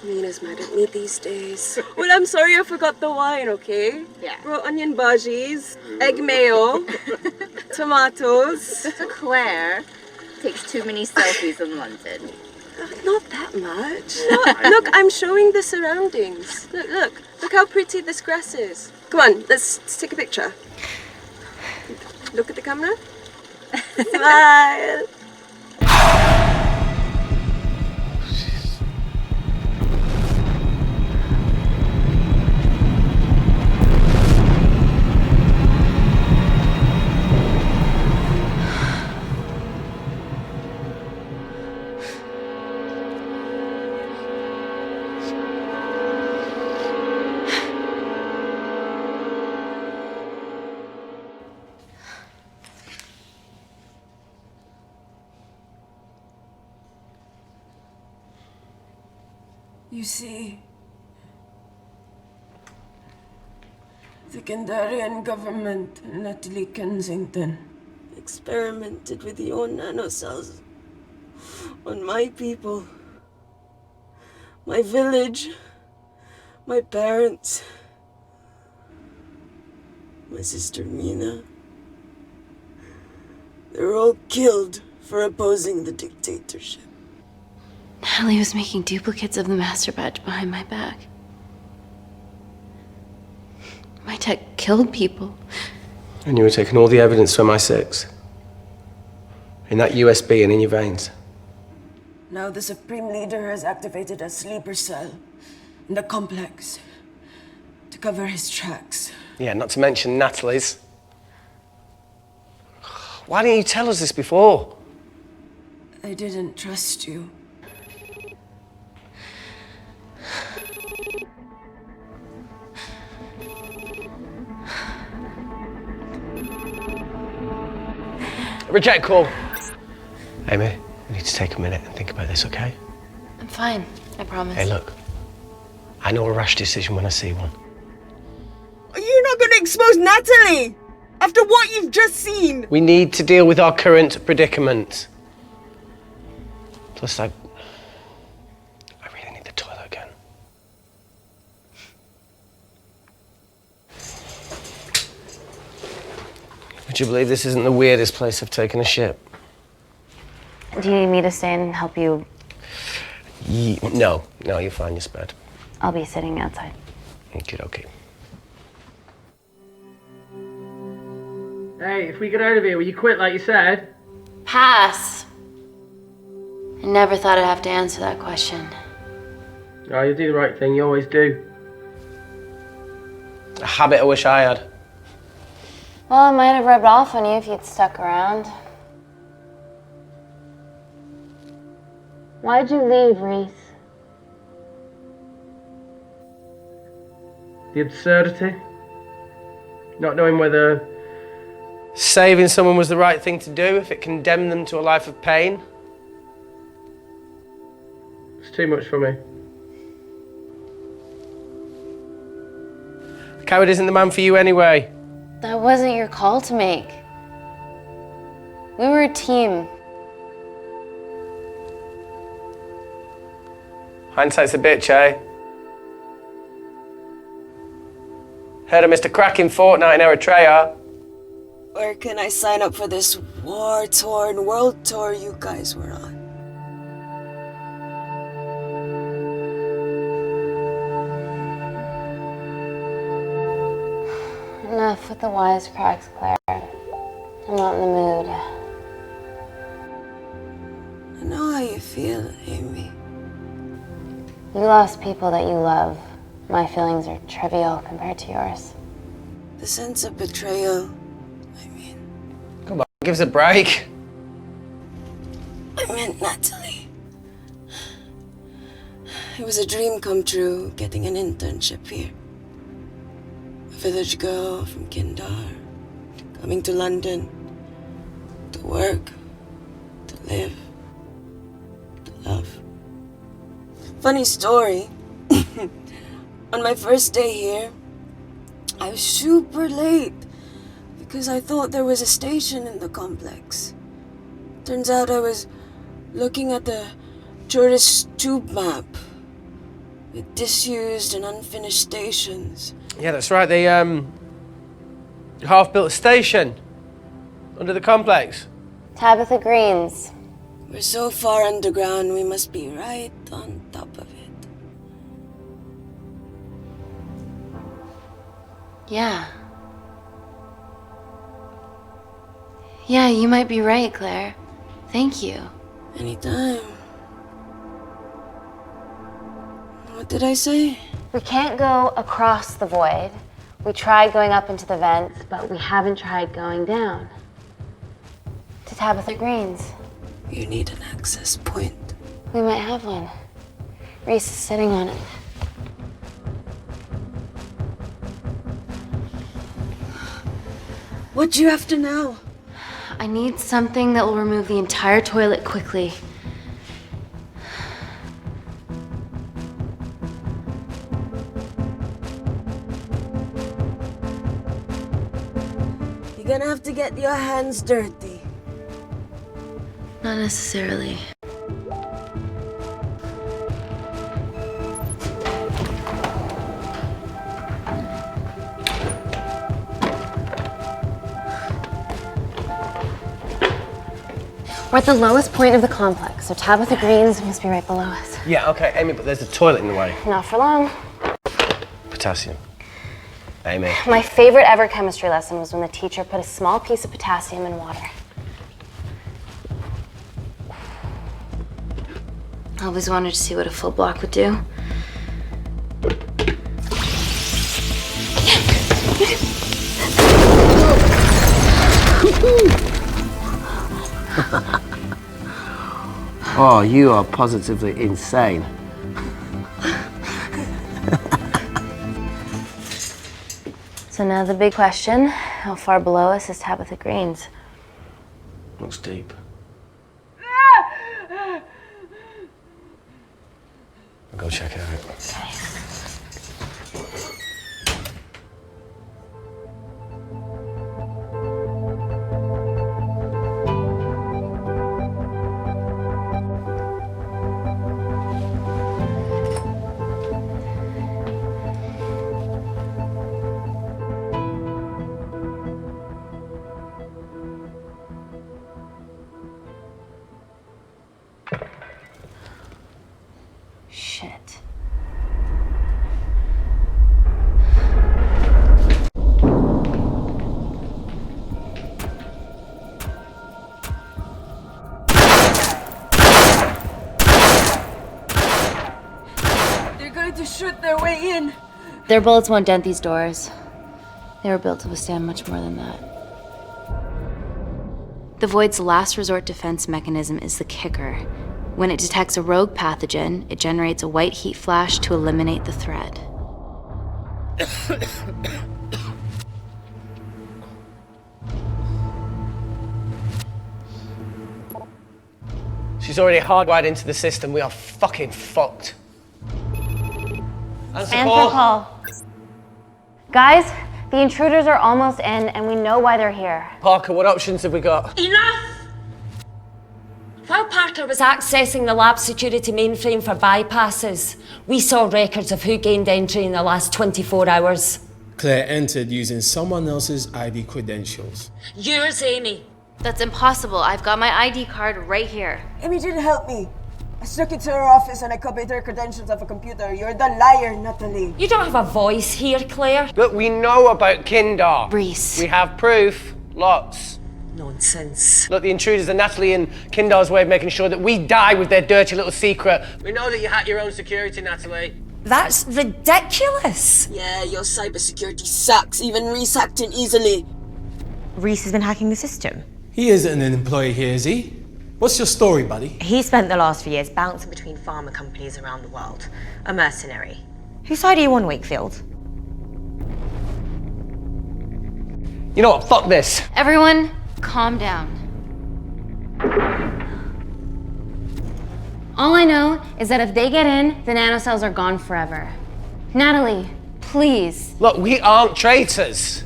Mina's mad at me these days. Well, I'm sorry I forgot the wine, okay? Yeah. Raw onion bhajis, egg mayo, tomatoes. Claire takes too many selfies in London. Not that much. Look, I'm showing the surroundings. Look how pretty this grass is. Come on, let's take a picture. Look at the camera. Smile. You see, the Kandarian government and Natalie Kensington experimented with your nanocells on my people, my village, my parents, my sister Mina. They're all killed for opposing the dictatorship. Natalie was making duplicates of the master batch behind my back. My tech killed people. And you were taking all the evidence from MI6? In that USB and in your veins? Now the Supreme Leader has activated a sleeper cell in the complex to cover his tracks. Yeah, not to mention Natalie's. Why didn't you tell us this before? I didn't trust you. Reject call. Amy, we need to take a minute and think about this, okay? I'm fine, I promise. Hey, look. I know a rash decision when I see one. Are you not going to expose Natalie? After what you've just seen? We need to deal with our current predicament. Plus, I really need the toilet again. Would you believe this isn't the weirdest place I've taken a shit? Do you need me to stay and help you? No, you're fine, you're spared. I'll be sitting outside. Okay. Hey, if we get out of here, will you quit like you said? Pass. I never thought I'd have to answer that question. Oh, you do the right thing, you always do. A habit I wish I had. Well, it might have rubbed off on you if you'd stuck around. Why'd you leave, Reese? The absurdity. Not knowing whether saving someone was the right thing to do if it condemned them to a life of pain. it's too much for me. A coward isn't the man for you anyway. That wasn't your call to make. We were a team. Hindsight's a bitch, eh? Heard of Mr. Cracking Fortnite in Eritrea. Where can I sign up for this war-torn world tour you guys were on? Enough with the wisecracks, Claire. I'm not in the mood. I know how you feel, Amy. You lost people that you love. My feelings are trivial compared to yours. The sense of betrayal. Come on, give us a break. I meant Natalie. It was a dream come true, getting an internship here. A village girl from Kindar, coming to London, to work, to live, to love. Funny story. On my first day here, I was super late because I thought there was a station in the complex. Turns out I was looking at the tourist tube map with disused and unfinished stations. Yeah, that's right. They half-built a station under the complex. Tabitha Green's. We're so far underground, we must be right on top of it. Yeah. Yeah, you might be right, Claire. Thank you. Anytime. What did I say? We can't go across the void. We tried going up into the vents, but we haven't tried going down. To Tabitha Green's. You need an access point. We might have one. Reese is sitting on it. What do you have to know? I need something that will remove the entire toilet quickly. You're gonna have to get your hands dirty. Not necessarily. We're at the lowest point of the complex, so Tabitha Green's must be right below us. Yeah, okay, Amy, but there's a toilet in the way. Not for long. Potassium. Amy. My favorite ever chemistry lesson was when the teacher put a small piece of potassium in water. I always wanted to see what a full block would do. Oh, you are positively insane. So now the big question, how far below us is Tabitha Green's? Looks deep. I'll go check it out. Okay. Shit. try to shoot their way in. Their bullets won't dent these doors. They were built to withstand much more than that. The Void's last resort defense mechanism is the kicker. When it detects a rogue pathogen, it generates a white heat flash to eliminate the threat. She's already hardwired into the system. We are fucking fucked. Answer call. Guys, the intruders are almost in, and we know why they're here. Parker, what options have we got? Enough! While Parker was accessing the lab security mainframe for bypasses, we saw records of who gained entry in the last 24 hours. Claire entered using someone else's ID credentials. Yours, Amy. That's impossible. I've got my ID card right here. Amy didn't help me. I snuck into her office and I copied her credentials off a computer. You're the liar, Natalie. You don't have a voice here, Claire. Look, we know about Kindar. Reese. We have proof. Lots. Nonsense. Look, the intruders are Natalie and Kindar's way of making sure that we die with their dirty little secret. We know that you hack your own security, Natalie. That's ridiculous. Yeah, your cybersecurity sucks. Even Reese hacked it easily. Reese has been hacking the system. He isn't an employee here, is he? What's your story, buddy? He spent the last few years bouncing between pharma companies around the world. A mercenary. Whose side are you on, Wakefield? You know what? Fuck this. Everyone, calm down. All I know is that if they get in, the nanocells are gone forever. Natalie, please. Look, we aren't traitors.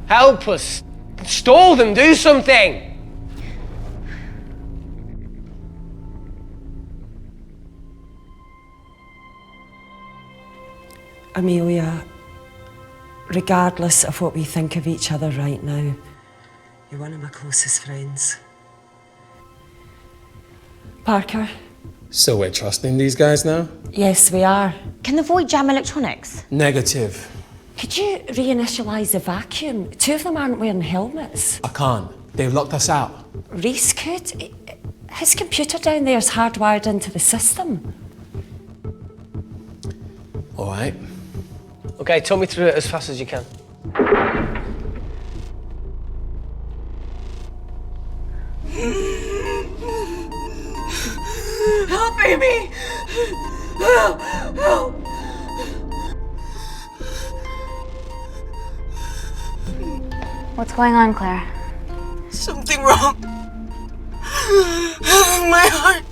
Help us. Stall them. Do something. Amelia, regardless of what we think of each other right now, You're one of my closest friends. Parker? So we're trusting these guys now? Yes, we are. Can the Void jam electronics? Negative. Could you reinitialize the vacuum? Two of them aren't wearing helmets. I can't. They've locked us out. Reese could. His computer down there is hardwired into the system. All right. Okay, talk me through it as fast as you can. Help, Amy! Help! Help! What's going on, Claire? Something wrong. My heart.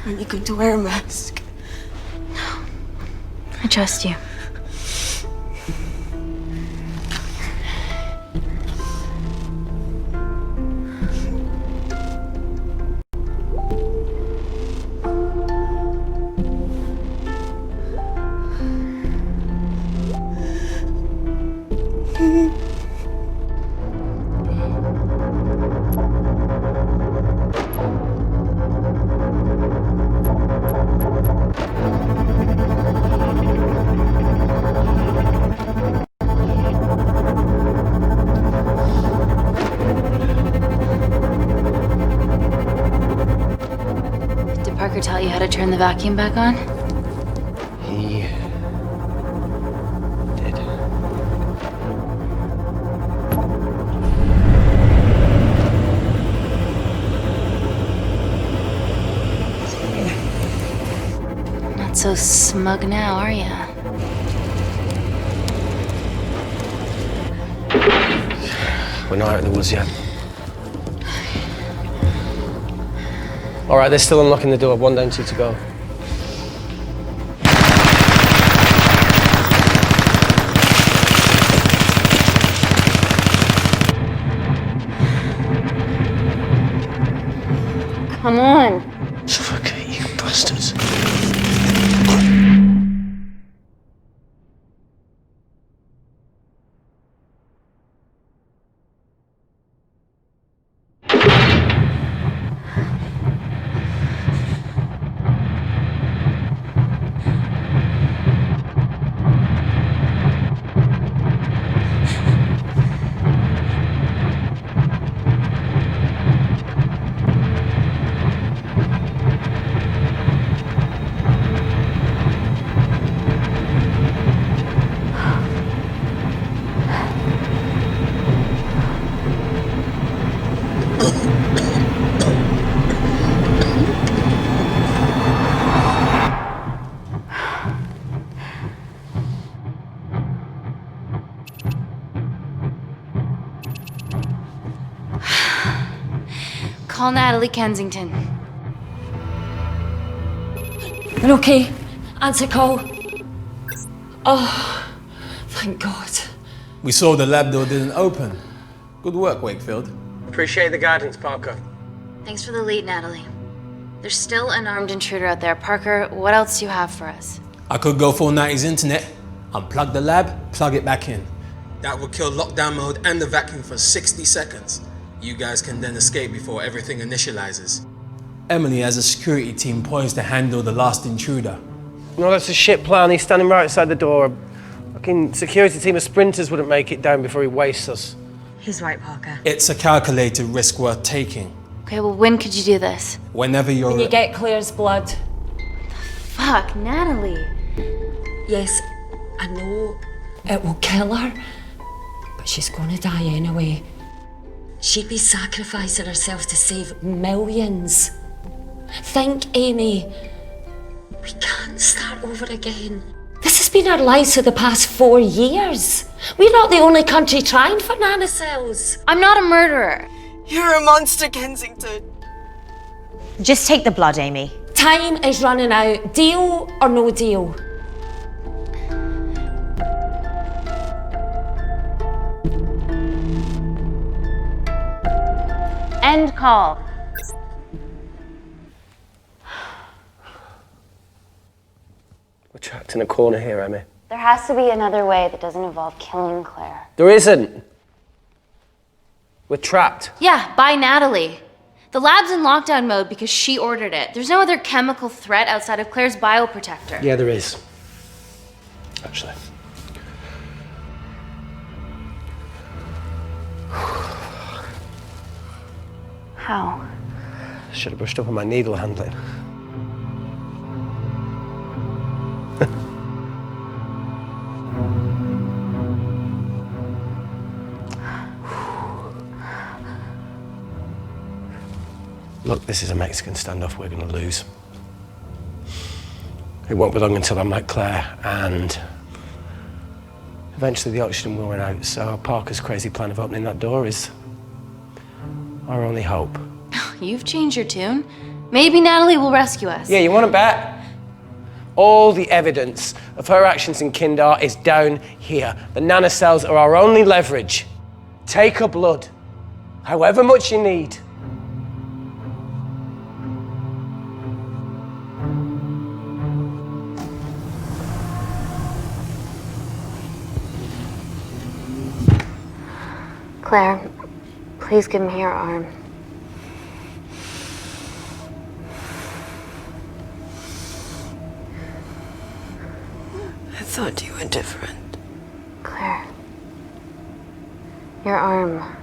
Are you going to wear a mask? No. I trust you. Tell you how to turn the vacuum back on? He did. Not so smug now, are ya? We're not out of the woods yet. All right, they're still unlocking the door. 1 down, 2 to go. Come on. Suffocate, you bastards. Call Natalie Kensington. We're okay. Answer call. Oh, thank God. We saw the lab door didn't open. Good work, Wakefield. Appreciate the guidance, Parker. Thanks for the lead, Natalie. There's still an armed intruder out there. Parker, what else do you have for us? I could go full 90s internet, unplug the lab, plug it back in. That would kill lockdown mode and the vacuum for 60 seconds. You guys can then escape before everything initializes. Emily has a security team poised to handle the last intruder. No, that's a shit plan. He's standing right outside the door. A fucking security team of sprinters wouldn't make it down before he wastes us. He's right, Parker. It's a calculated risk worth taking. Okay, well, when could you do this? Whenever you're... When you get Claire's blood. Fuck, Natalie. Yes, I know. It will kill her, but she's gonna die anyway. She'd be sacrificing herself to save millions. Think, Amy. We can't start over again. This has been our lives for the past 4 years. We're not the only country trying for nanocells. I'm not a murderer. You're a monster, Kensington. Just take the blood, Amy. Time is running out. Deal or no deal? End call. We're trapped in a corner here, Emmy. There has to be another way that doesn't involve killing Claire. There isn't. We're trapped. Yeah, by Natalie. The lab's in lockdown mode because she ordered it. There's no other chemical threat outside of Claire's bioprotector. Yeah, there is. Actually. How? Should have brushed up on my needle handling. Look, this is a Mexican standoff we're going to lose. It won't be long until I'm like Claire, and eventually the oxygen will run out, so Parker's crazy plan of opening that door is our only hope. You've changed your tune. Maybe Natalie will rescue us. Yeah, you want to bet? All the evidence of her actions in Kindar is down here. The nanocells are our only leverage. Take her blood, however much you need. Claire, please give me your arm. I thought you were different. Claire, your arm.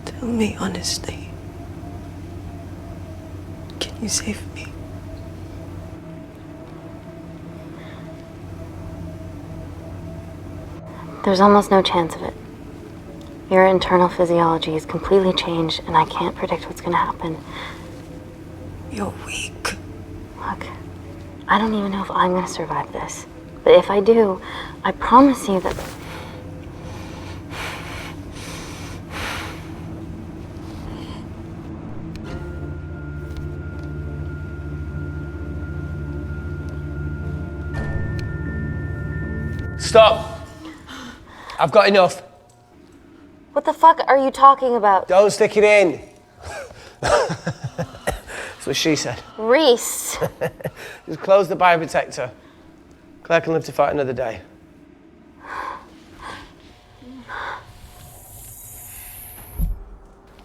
Tell me honestly. Can you save me? There's almost no chance of it. Your internal physiology is completely changed, and I can't predict what's going to happen. You're weak. Look, I don't even know if I'm going to survive this. But if I do, I promise you that... Stop! I've got enough. What the fuck are you talking about? Don't stick it in. That's what she said. Reese. Just close the bioprotector. Claire can live to fight another day.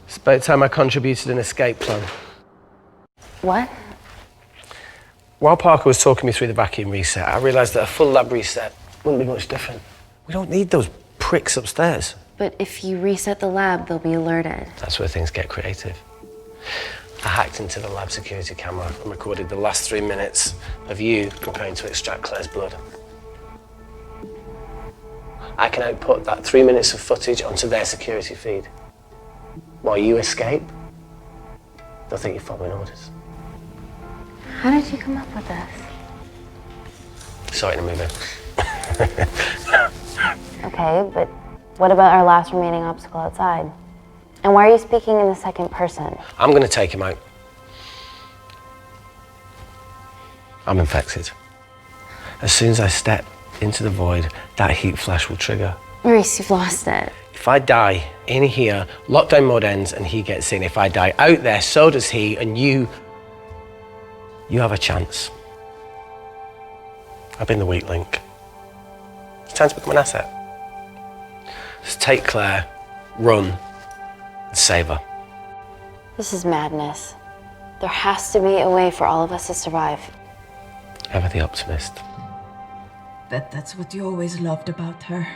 It's about time I contributed an escape plan. What? While Parker was talking me through the vacuum reset, I realised that a full lab reset wouldn't be much different. We don't need those pricks upstairs. But if you reset the lab, they'll be alerted. That's where things get creative. I hacked into the lab security camera and recorded the last 3 minutes of you preparing to extract Claire's blood. I can output that 3 minutes of footage onto their security feed. While you escape, they'll think you're following orders. How did you come up with this? Saw it in a movie. Okay, but what about our last remaining obstacle outside? And why are you speaking in the second person? I'm going to take him out. I'm infected. As soon as I step into the void, that heat flash will trigger. Maurice, you've lost it. If I die in here, lockdown mode ends and he gets in. If I die out there, so does he, and you have a chance. I've been the weak link. It's time to become an asset. Just take Claire, run, and save her. This is madness. There has to be a way for all of us to survive. Ever the optimist. That's what you always loved about her.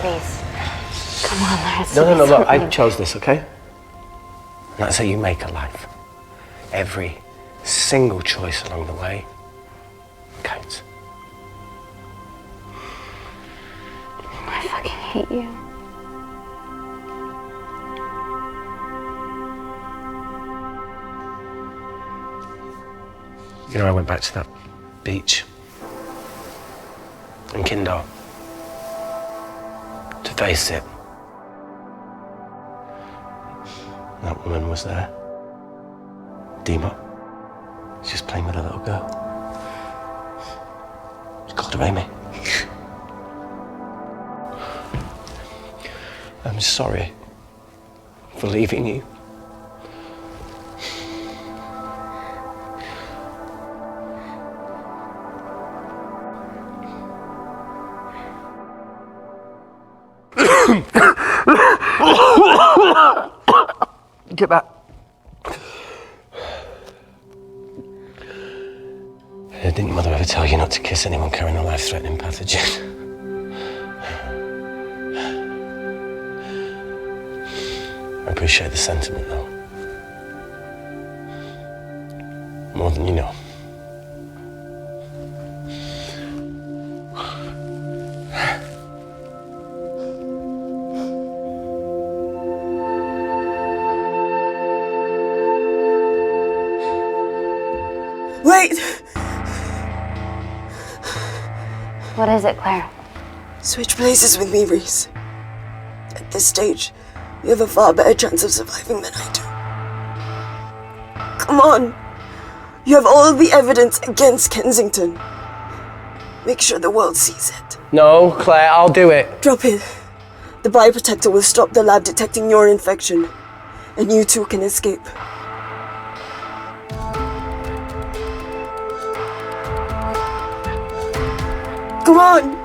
Please. Come on, let's No, do look, I something. chose this, okay? And that's how you make a life. Every single choice along the way counts. I fucking hate you. You know, I went back to that beach in Kindar to face it. That woman was there. Dima. She's just playing with a little girl. She called her Amy. I'm sorry for leaving you. Get back. Didn't your mother ever tell you not to kiss anyone carrying a life-threatening pathogen? I appreciate the sentiment, though. More than you know. Wait! What is it, Claire? Switch places with me, Reese. At this stage, you have a far better chance of surviving than I do. Come on! You have all the evidence against Kensington. Make sure the world sees it. No, Claire, I'll do it. Drop it. The bioprotector will stop the lab detecting your infection, and you two can escape. Come on!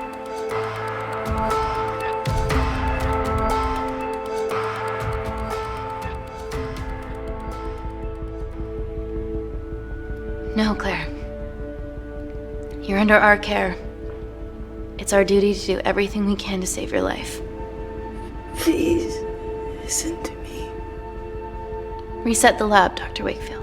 No, Claire. You're under our care. It's our duty to do everything we can to save your life. Please, listen to me. Reset the lab, Dr. Wakefield.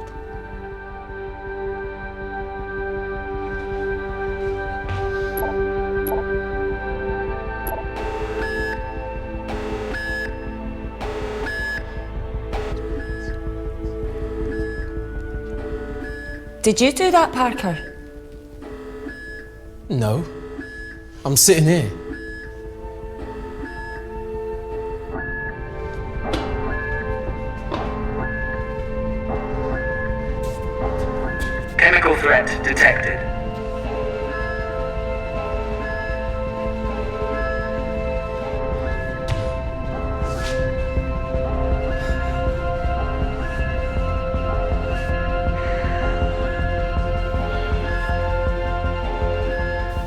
Did you do that, Parker? No. I'm sitting here. Chemical threat detected.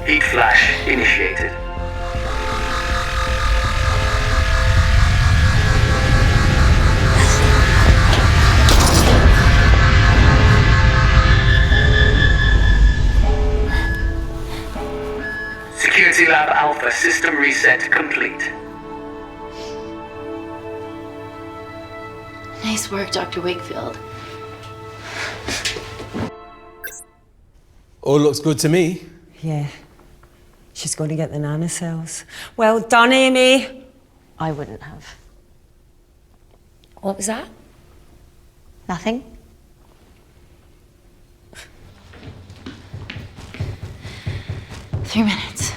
Heat flash initiated. Security Lab Alpha system reset complete. Nice work, Dr. Wakefield. All looks good to me. Yeah. She's going to get the nanocells. Well done, Amy. I wouldn't have. What was that? Nothing? 3 minutes.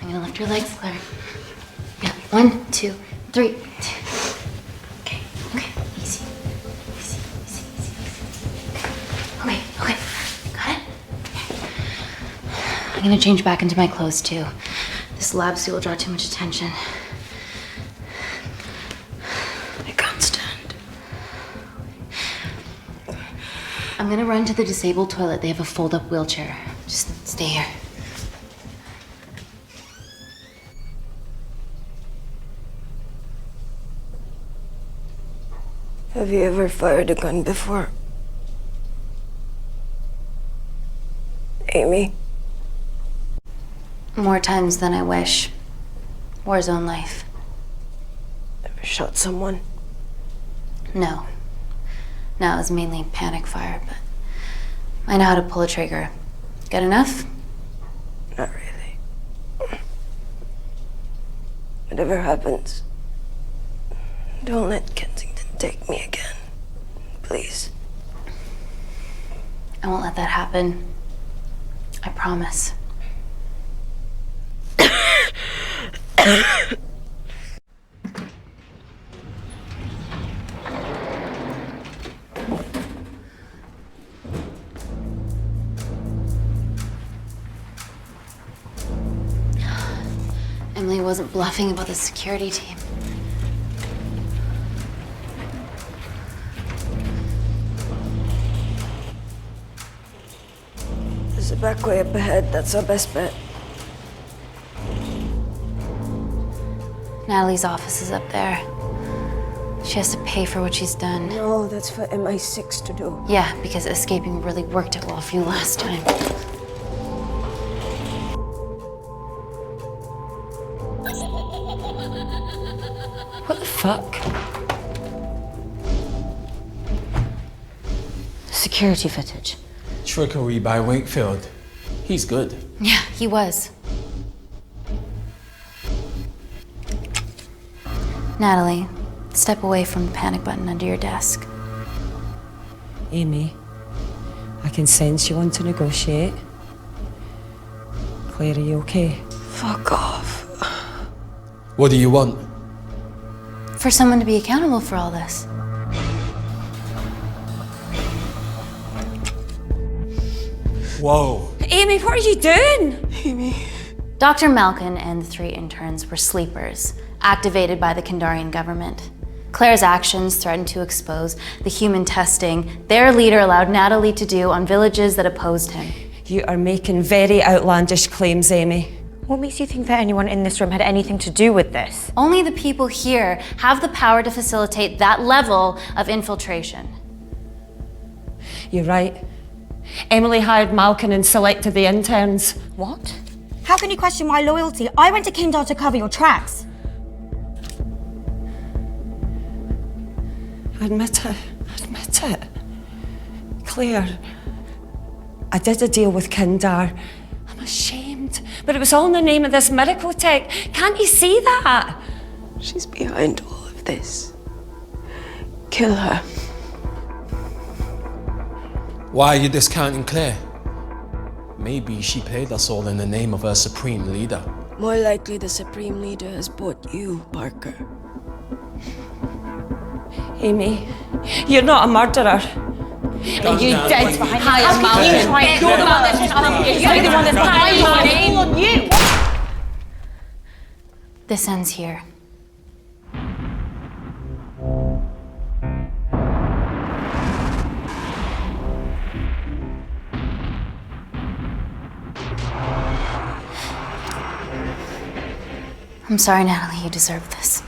I'm gonna lift your legs, Claire. Yeah, 1, 2, 3. Okay, easy. Okay, got it? I'm gonna change back into my clothes too. This lab suit will draw too much attention. I can't stand. I'm gonna run to the disabled toilet. They have a fold-up wheelchair. Just stay here. Have you ever fired a gun before? Amy? More times than I wish. War zone life. Ever shot someone? No. No, it was mainly panic fire, but I know how to pull a trigger. Good enough? Not really. Whatever happens, don't let Kensington take me again. Please. I won't let that happen. I promise. Emily wasn't bluffing about the security team. There's a back way up ahead. That's our best bet. Natalie's office is up there. She has to pay for what she's done. No, that's for MI6 to do. Yeah, because escaping really worked it well for you last time. What the fuck? Security footage. Trickery by Wakefield. He's good. Yeah, he was. Natalie, step away from the panic button under your desk. Amy, I can sense you want to negotiate. Claire, are you okay? Fuck off. What do you want? For someone to be accountable for all this. Whoa. Amy, what are you doing? Amy. Dr. Malkin and the 3 interns were sleepers, activated by the Kandarian government. Claire's actions threatened to expose the human testing their leader allowed Natalie to do on villages that opposed him. You are making very outlandish claims, Amy. What makes you think that anyone in this room had anything to do with this? Only the people here have the power to facilitate that level of infiltration. You're right. Emily hired Malkin and selected the interns. What? How can you question my loyalty? I went to Kindar to cover your tracks. Admit it. Admit it. Claire, I did a deal with Kindar. I'm ashamed, but it was all in the name of this miracle tech. Can't you see that? She's behind all of this. Kill her. Why are you discounting Claire? Maybe she played us all in the name of her supreme leader. More likely the Supreme Leader has bought you, Parker. Amy, you're not a murderer. You did hire Malkin. You're the one that's hiring on you. This ends here. I'm sorry, Natalie, you deserve this.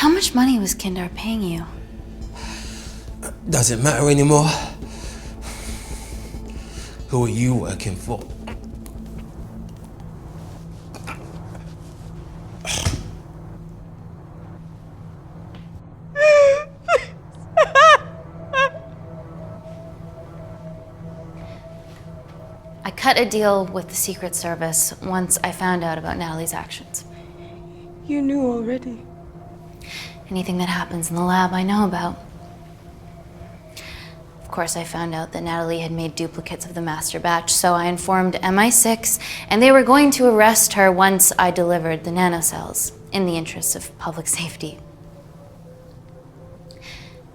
How much money was Kindar paying you? Doesn't matter anymore. Who are you working for? I cut a deal with the Secret Service once I found out about Natalie's actions. You knew already. Anything that happens in the lab, I know about. Of course, I found out that Natalie had made duplicates of the master batch, so I informed MI6, and they were going to arrest her once I delivered the nanocells, in the interests of public safety.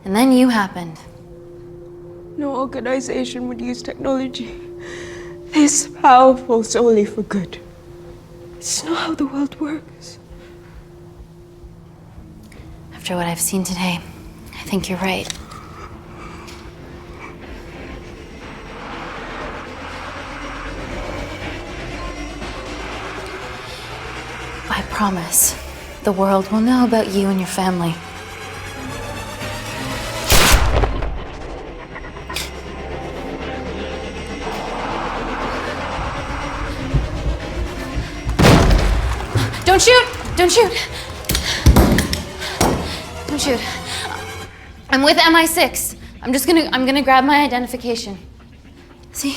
And then you happened. No organization would use technology this powerful solely for good. It's not how the world works. After what I've seen today, I think you're right. I promise, the world will know about you and your family. Don't shoot! Don't shoot! Don't shoot. I'm with MI6. I'm gonna grab my identification. See?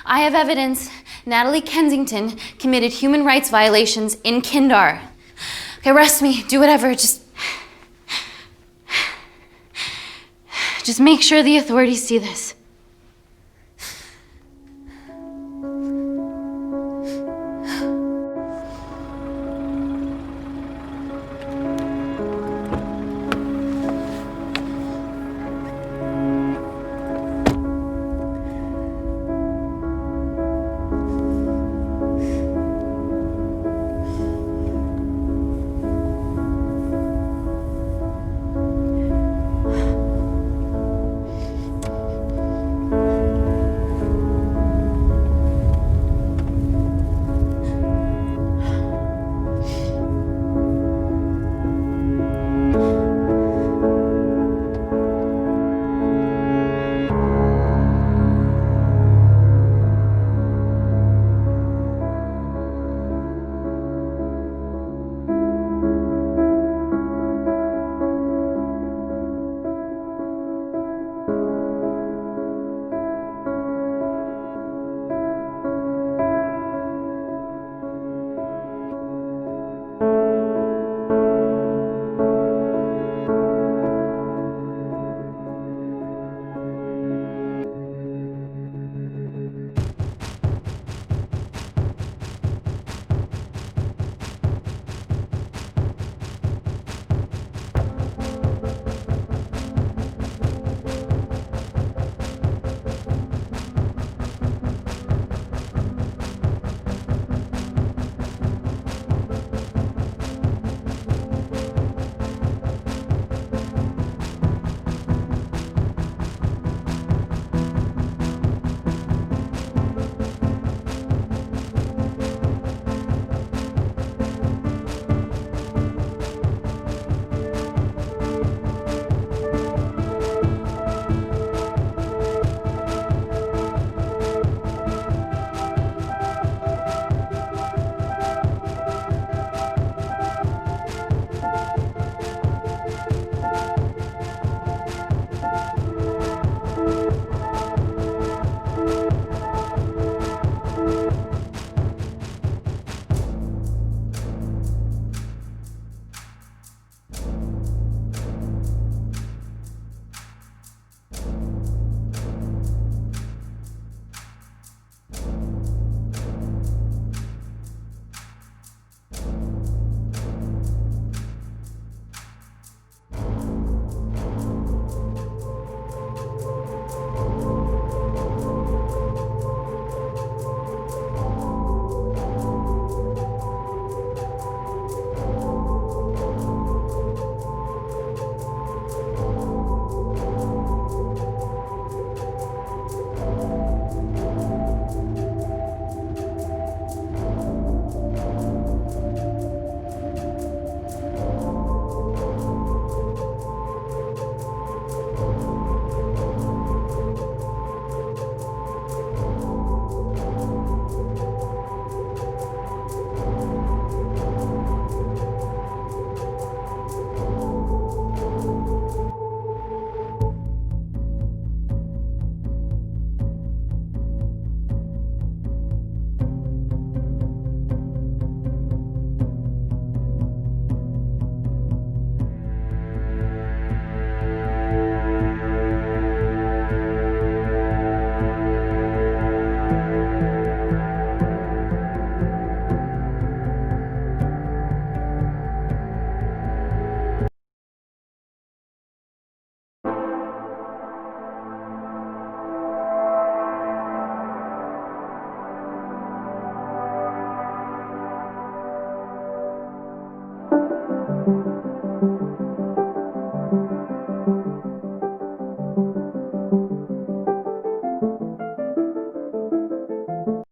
I have evidence Natalie Kensington committed human rights violations in Kindar. Okay, arrest me, do whatever, just make sure the authorities see this.